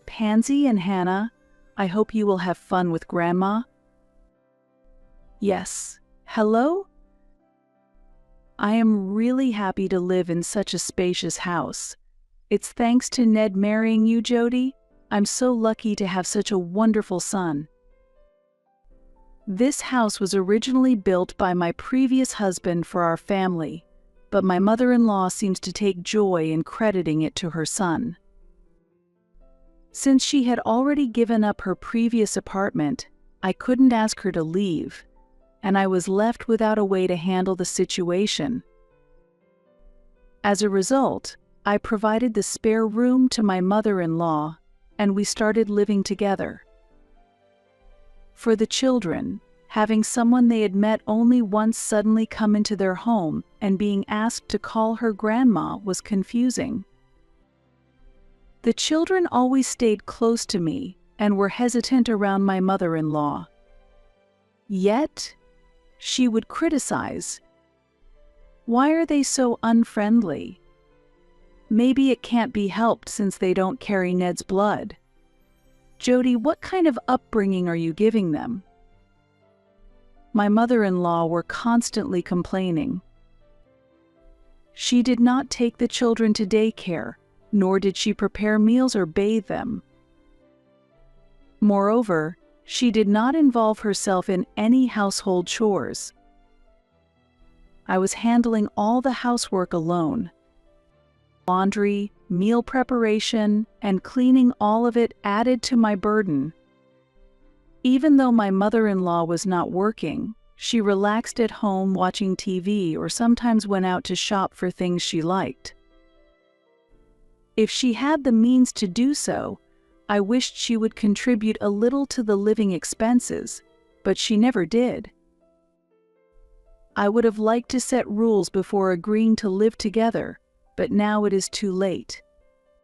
Pansy and Hannah, I hope you will have fun with Grandma." "Yes. Hello? I am really happy to live in such a spacious house. It's thanks to Ned marrying you, Jody. I'm so lucky to have such a wonderful son." This house was originally built by my previous husband for our family, but my mother-in-law seems to take joy in crediting it to her son. Since she had already given up her previous apartment, I couldn't ask her to leave, and I was left without a way to handle the situation. As a result, I provided the spare room to my mother-in-law, and we started living together. For the children, having someone they had met only once suddenly come into their home and being asked to call her grandma was confusing. The children always stayed close to me and were hesitant around my mother-in-law. Yet, she would criticize. "Why are they so unfriendly? Maybe it can't be helped since they don't carry Ned's blood. Jody, what kind of upbringing are you giving them?" My mother-in-law were constantly complaining. She did not take the children to daycare, nor did she prepare meals or bathe them. Moreover, she did not involve herself in any household chores. I was handling all the housework alone. Laundry, meal preparation, and cleaning, all of it added to my burden. Even though my mother-in-law was not working, she relaxed at home watching TV or sometimes went out to shop for things she liked. If she had the means to do so, I wished she would contribute a little to the living expenses, but she never did. I would have liked to set rules before agreeing to live together, but now it is too late.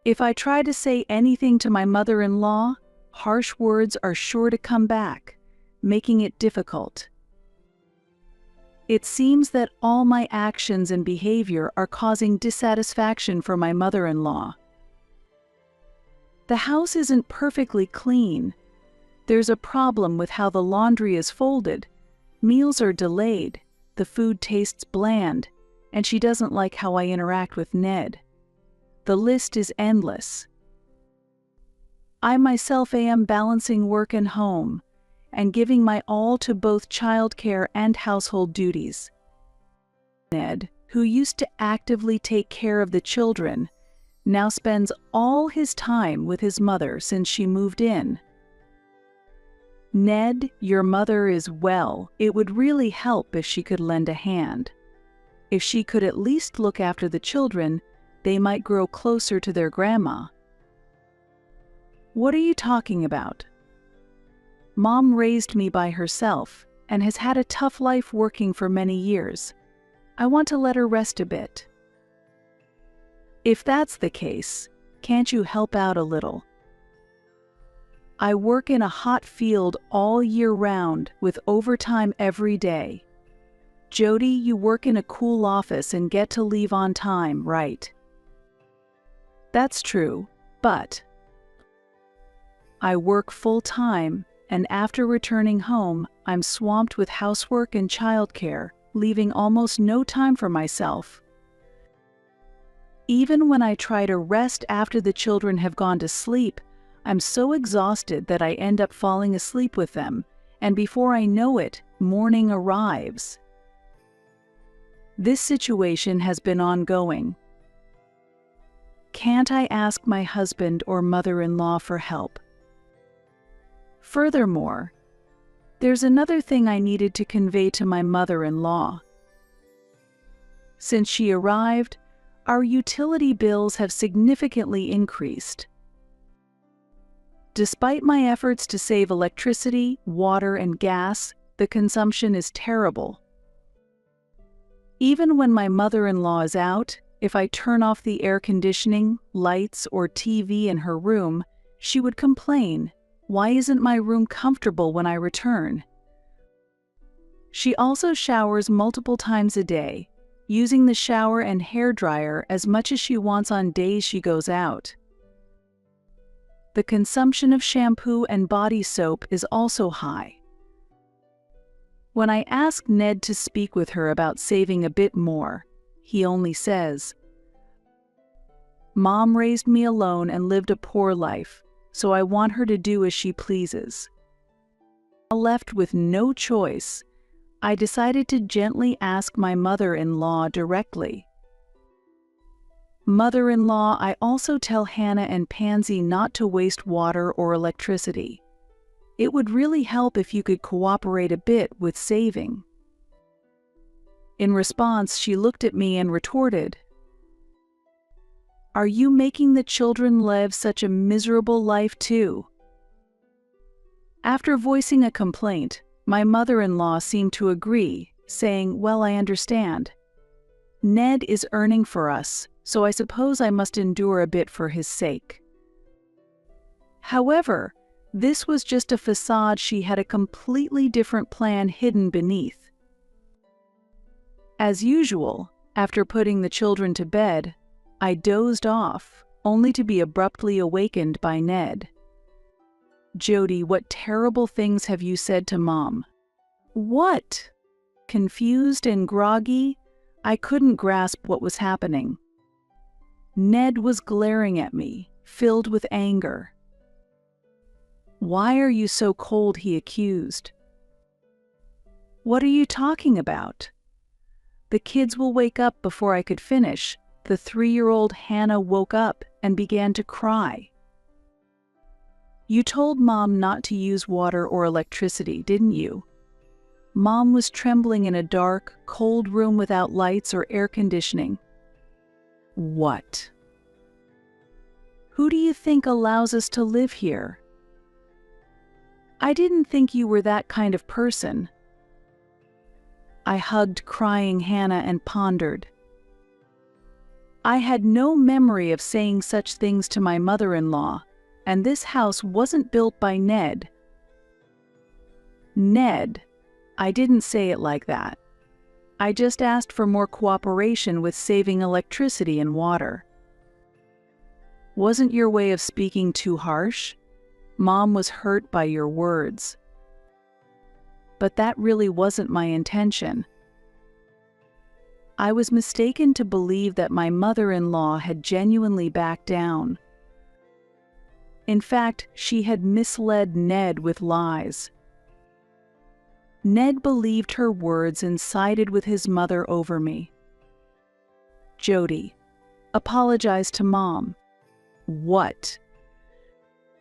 If I try to say anything to my mother-in-law, harsh words are sure to come back, making it difficult. It seems that all my actions and behavior are causing dissatisfaction for my mother-in-law. The house isn't perfectly clean. There's a problem with how the laundry is folded. Meals are delayed, the food tastes bland, and she doesn't like how I interact with Ned. The list is endless. I myself am balancing work and home, and giving my all to both childcare and household duties. Ned, who used to actively take care of the children, now spends all his time with his mother since she moved in. "Ned, your mother is well. It would really help if she could lend a hand. If she could at least look after the children, they might grow closer to their grandma." "What are you talking about? Mom raised me by herself and has had a tough life working for many years. I want to let her rest a bit." "If that's the case, can't you help out a little? I work in a hot field all year round with overtime every day. Jody, you work in a cool office and get to leave on time, right? That's true, but I work full-time, and after returning home, I'm swamped with housework and childcare, leaving almost no time for myself. Even when I try to rest after the children have gone to sleep, I'm so exhausted that I end up falling asleep with them, and before I know it, morning arrives. This situation has been ongoing. Can't I ask my husband or mother-in-law for help? Furthermore, there's another thing I needed to convey to my mother-in-law. Since she arrived, our utility bills have significantly increased. Despite my efforts to save electricity, water, and gas, the consumption is terrible. Even when my mother-in-law is out, if I turn off the air conditioning, lights, or TV in her room, she would complain, "Why isn't my room comfortable when I return?" She also showers multiple times a day, using the shower and hairdryer as much as she wants on days she goes out. The consumption of shampoo and body soap is also high. When I ask Ned to speak with her about saving a bit more, he only says, "Mom raised me alone and lived a poor life, so I want her to do as she pleases." Left with no choice, I decided to gently ask my mother-in-law directly. "Mother-in-law, I also tell Hannah and Pansy not to waste water or electricity. It would really help if you could cooperate a bit with saving." In response, she looked at me and retorted, "Are you making the children live such a miserable life too?" After voicing a complaint, my mother-in-law seemed to agree, saying, "Well, I understand. Ned is earning for us, so I suppose I must endure a bit for his sake." However, this was just a facade. She had a completely different plan hidden beneath. As usual, after putting the children to bed, I dozed off, only to be abruptly awakened by Ned. "Jody, what terrible things have you said to Mom?" "What?" Confused and groggy, I couldn't grasp what was happening. Ned was glaring at me, filled with anger. "Why are you so cold?" he accused. "What are you talking about?" The kids will wake up before I could finish. The 3-year-old Hannah woke up and began to cry. "You told Mom not to use water or electricity, didn't you?" Mom was trembling in a dark, cold room without lights or air conditioning. "What? Who do you think allows us to live here?" "I didn't think you were that kind of person." I hugged crying Hannah and pondered. I had no memory of saying such things to my mother-in-law, and this house wasn't built by Ned. "Ned, I didn't say it like that. I just asked for more cooperation with saving electricity and water." "Wasn't your way of speaking too harsh? Mom was hurt by your words." "But that really wasn't my intention." I was mistaken to believe that my mother-in-law had genuinely backed down. In fact, she had misled Ned with lies. Ned believed her words and sided with his mother over me. "Jody, apologize to Mom." "What?"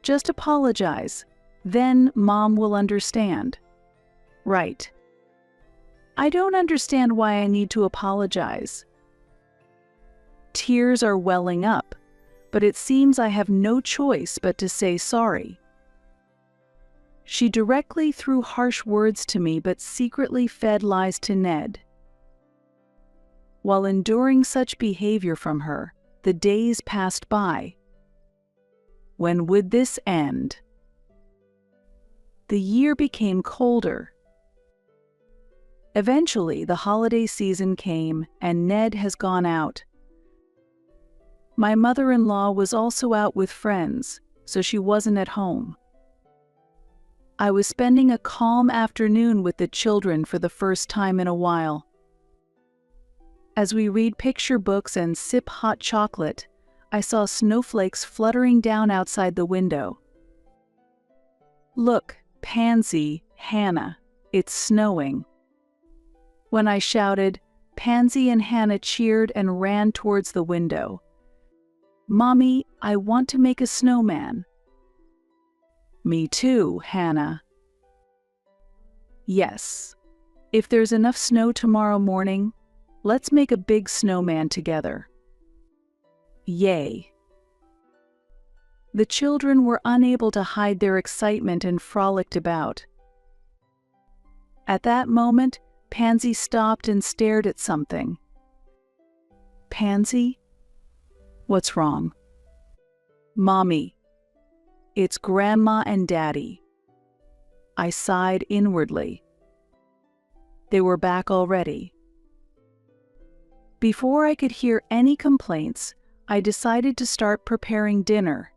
"Just apologize. Then Mom will understand." "Right. I don't understand why I need to apologize." Tears are welling up, but it seems I have no choice but to say sorry. She directly threw harsh words to me but secretly fed lies to Ned. While enduring such behavior from her, the days passed by. When would this end? The year became colder. Eventually, the holiday season came, and Ned has gone out. My mother-in-law was also out with friends, so she wasn't at home. I was spending a calm afternoon with the children for the first time in a while. As we read picture books and sip hot chocolate, I saw snowflakes fluttering down outside the window. "Look, Pansy, Hannah, it's snowing." When I shouted, Pansy and Hannah cheered and ran towards the window. "Mommy, I want to make a snowman." "Me too, Hannah." "Yes. If there's enough snow tomorrow morning, let's make a big snowman together." Yay. The children were unable to hide their excitement and frolicked about. At that moment, Pansy stopped and stared at something. "Pansy? What's wrong?" "Mommy, it's Grandma and Daddy." I sighed inwardly. They were back already. Before I could hear any complaints, I decided to start preparing dinner.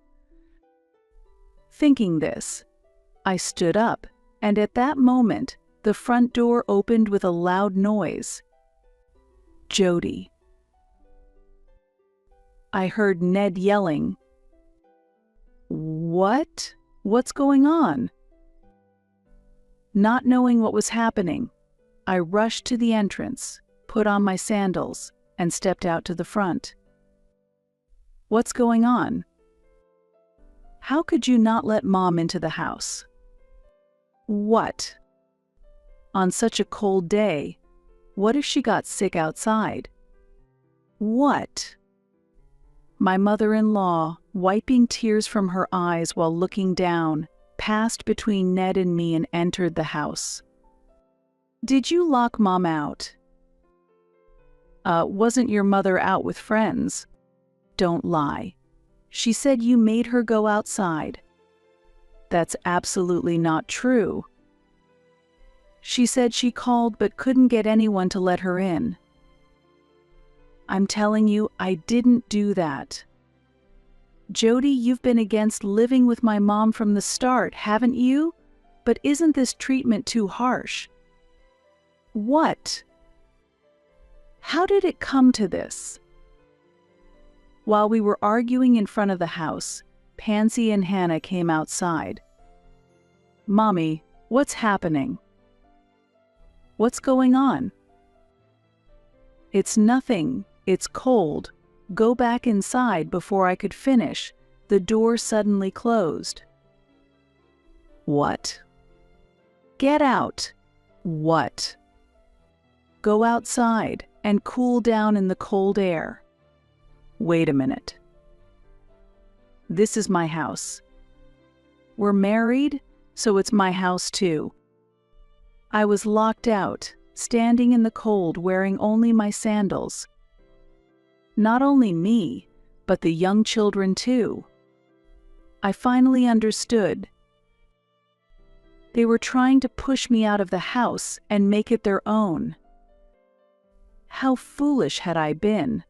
Thinking this, I stood up, and at that moment, the front door opened with a loud noise. Jody. I heard Ned yelling, "What? What's going on?" Not knowing what was happening, I rushed to the entrance, put on my sandals, and stepped out to the front. "What's going on? How could you not let Mom into the house?" "What? On such a cold day, what if she got sick outside?" "What?" My mother-in-law, wiping tears from her eyes while looking down, passed between Ned and me and entered the house. "Did you lock Mom out?" Wasn't your mother out with friends?" "Don't lie. She said you made her go outside." "That's absolutely not true." "She said she called but couldn't get anyone to let her in." "I'm telling you, I didn't do that." "Jody, you've been against living with my mom from the start, haven't you? But isn't this treatment too harsh?" "What? How did it come to this?" While we were arguing in front of the house, Pansy and Hannah came outside. "Mommy, what's happening?" "What's going on?" "It's nothing. It's cold. Go back inside." Before I could finish, the door suddenly closed. "What?" "Get out." "What?" "Go outside and cool down in the cold air." "Wait a minute. This is my house. We're married, so it's my house too." I was locked out, standing in the cold wearing only my sandals. Not only me, but the young children too. I finally understood. They were trying to push me out of the house and make it their own. How foolish had I been?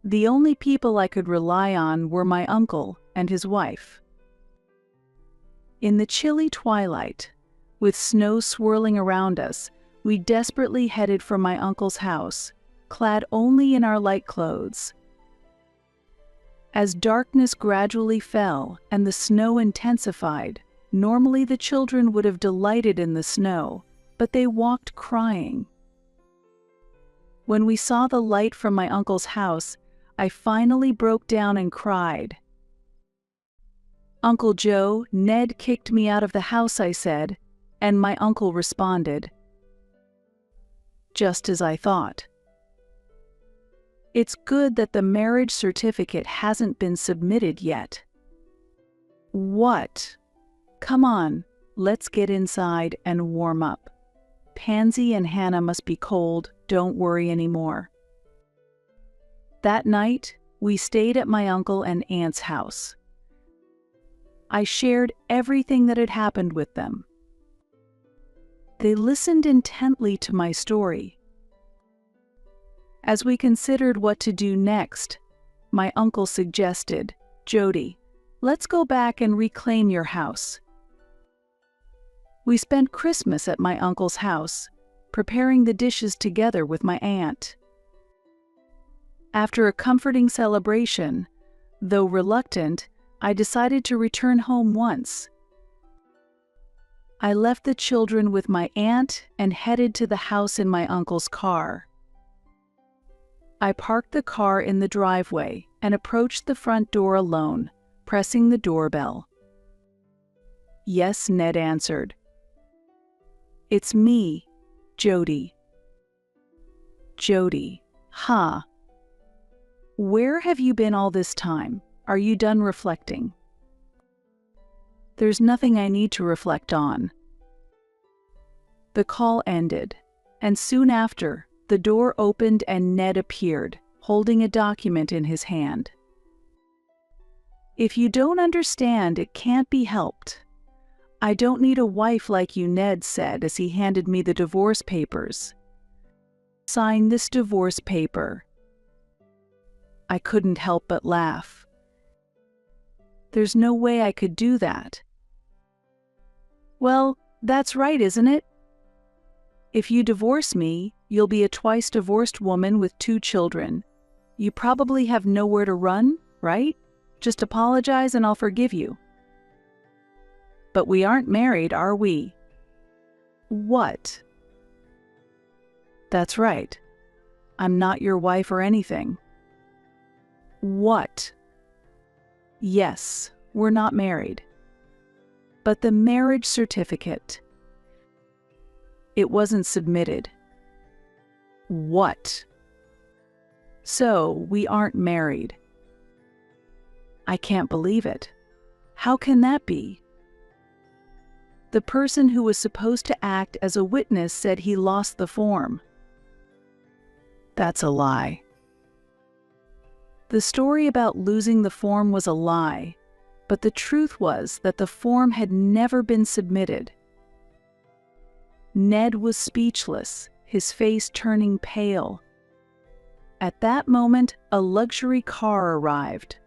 The only people I could rely on were my uncle and his wife. In the chilly twilight, with snow swirling around us, we desperately headed for my uncle's house, clad only in our light clothes. As darkness gradually fell and the snow intensified, normally the children would have delighted in the snow, but they walked crying. When we saw the light from my uncle's house, I finally broke down and cried. "Uncle Joe, Ned kicked me out of the house," I said, and my uncle responded, "Just as I thought. It's good that the marriage certificate hasn't been submitted yet." "What?" "Come on, let's get inside and warm up. Pansy and Hannah must be cold, don't worry anymore." That night, we stayed at my uncle and aunt's house. I shared everything that had happened with them. They listened intently to my story. As we considered what to do next, my uncle suggested, "Jody, let's go back and reclaim your house." We spent Christmas at my uncle's house, preparing the dishes together with my aunt. After a comforting celebration, though reluctant, I decided to return home once. I left the children with my aunt and headed to the house in my uncle's car. I parked the car in the driveway and approached the front door alone, pressing the doorbell. "Yes," Ned answered. "It's me, Jody." "Jody, huh? Where have you been all this time? Are you done reflecting?" "There's nothing I need to reflect on." The call ended, and soon after, the door opened and Ned appeared, holding a document in his hand. "If you don't understand, it can't be helped. I don't need a wife like you," Ned said as he handed me the divorce papers. "Sign this divorce paper." I couldn't help but laugh. There's no way I could do that. "Well, that's right, isn't it? If you divorce me, you'll be a twice divorced woman with 2 children. You probably have nowhere to run, right? Just apologize and I'll forgive you." "But we aren't married, are we?" "What?" "That's right. I'm not your wife or anything." "What?" "Yes, we're not married. But the marriage certificate, it wasn't submitted." "What?" "So, we aren't married." "I can't believe it. How can that be?" "The person who was supposed to act as a witness said he lost the form." "That's a lie." The story about losing the form was a lie, but the truth was that the form had never been submitted. Ned was speechless, his face turning pale. At that moment, a luxury car arrived.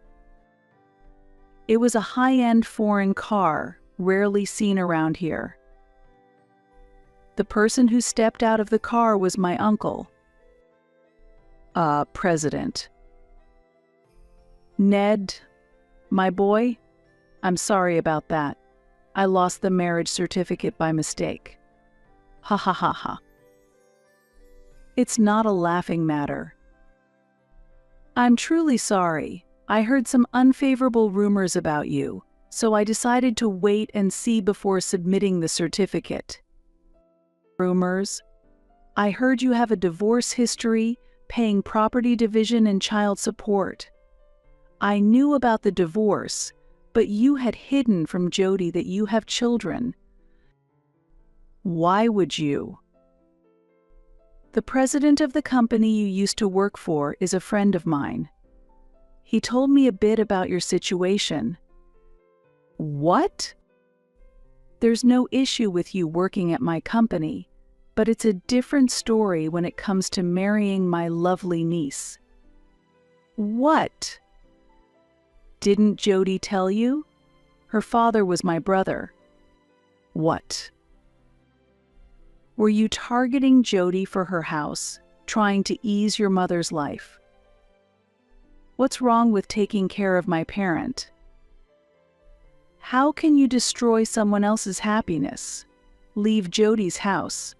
It was a high-end foreign car, rarely seen around here. The person who stepped out of the car was my uncle. President. "Ned, my boy, I'm sorry about that. I lost the marriage certificate by mistake." "Ha ha ha ha. It's not a laughing matter. I'm truly sorry. I heard some unfavorable rumors about you, so I decided to wait and see before submitting the certificate." "Rumors? I heard you have a divorce history, paying property division and child support. I knew about the divorce, but you had hidden from Jody that you have children." "Why would you?" "The president of the company you used to work for is a friend of mine. He told me a bit about your situation." "What?" "There's no issue with you working at my company, but it's a different story when it comes to marrying my lovely niece." "What?" "Didn't Jody tell you? Her father was my brother." "What?" "Were you targeting Jody for her house, trying to ease your mother's life?" "What's wrong with taking care of my parent?" "How can you destroy someone else's happiness? Leave Jody's house."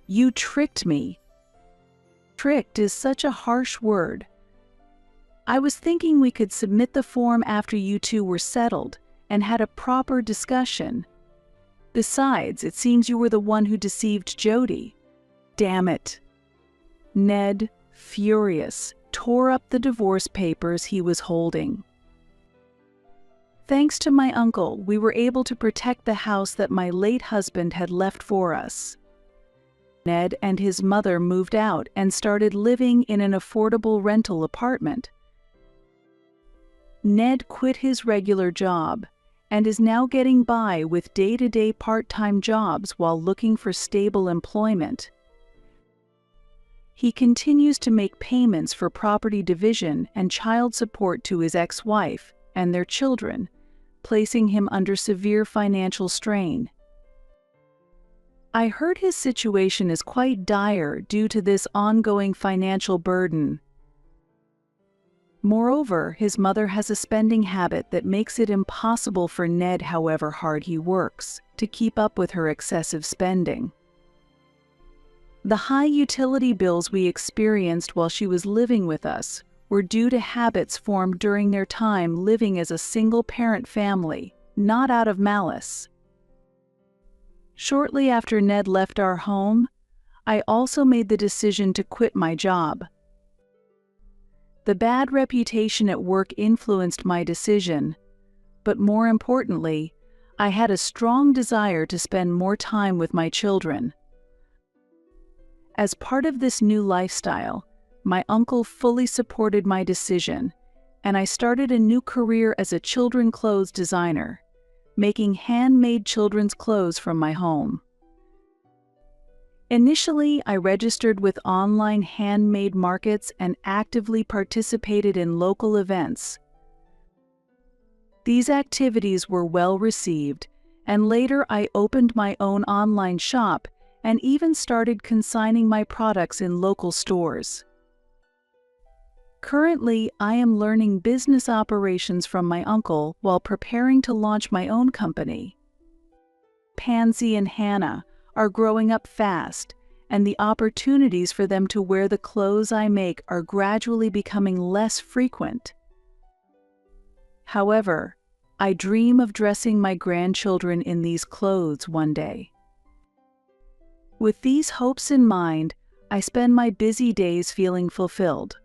"You tricked me." "Tricked is such a harsh word. I was thinking we could submit the form after you two were settled and had a proper discussion. Besides, it seems you were the one who deceived Jody." "Damn it." Ned, furious, tore up the divorce papers he was holding. "Thanks to my uncle, we were able to protect the house that my late husband had left for us. Ned and his mother moved out and started living in an affordable rental apartment. Ned quit his regular job and is now getting by with day-to-day part-time jobs while looking for stable employment. He continues to make payments for property division and child support to his ex-wife and their children, placing him under severe financial strain. I heard his situation is quite dire due to this ongoing financial burden. Moreover, his mother has a spending habit that makes it impossible for Ned, however hard he works, to keep up with her excessive spending. The high utility bills we experienced while she was living with us were due to habits formed during their time living as a single-parent family, not out of malice. Shortly after Ned left our home, I also made the decision to quit my job. The bad reputation at work influenced my decision, but more importantly, I had a strong desire to spend more time with my children. As part of this new lifestyle, my uncle fully supported my decision, and I started a new career as a children's clothes designer, making handmade children's clothes from my home. Initially, I registered with online handmade markets and actively participated in local events. These activities were well received, and later I opened my own online shop and even started consigning my products in local stores. Currently, I am learning business operations from my uncle while preparing to launch my own company. Pansy and Hannah are growing up fast, and the opportunities for them to wear the clothes I make are gradually becoming less frequent. However, I dream of dressing my grandchildren in these clothes one day. With these hopes in mind, I spend my busy days feeling fulfilled.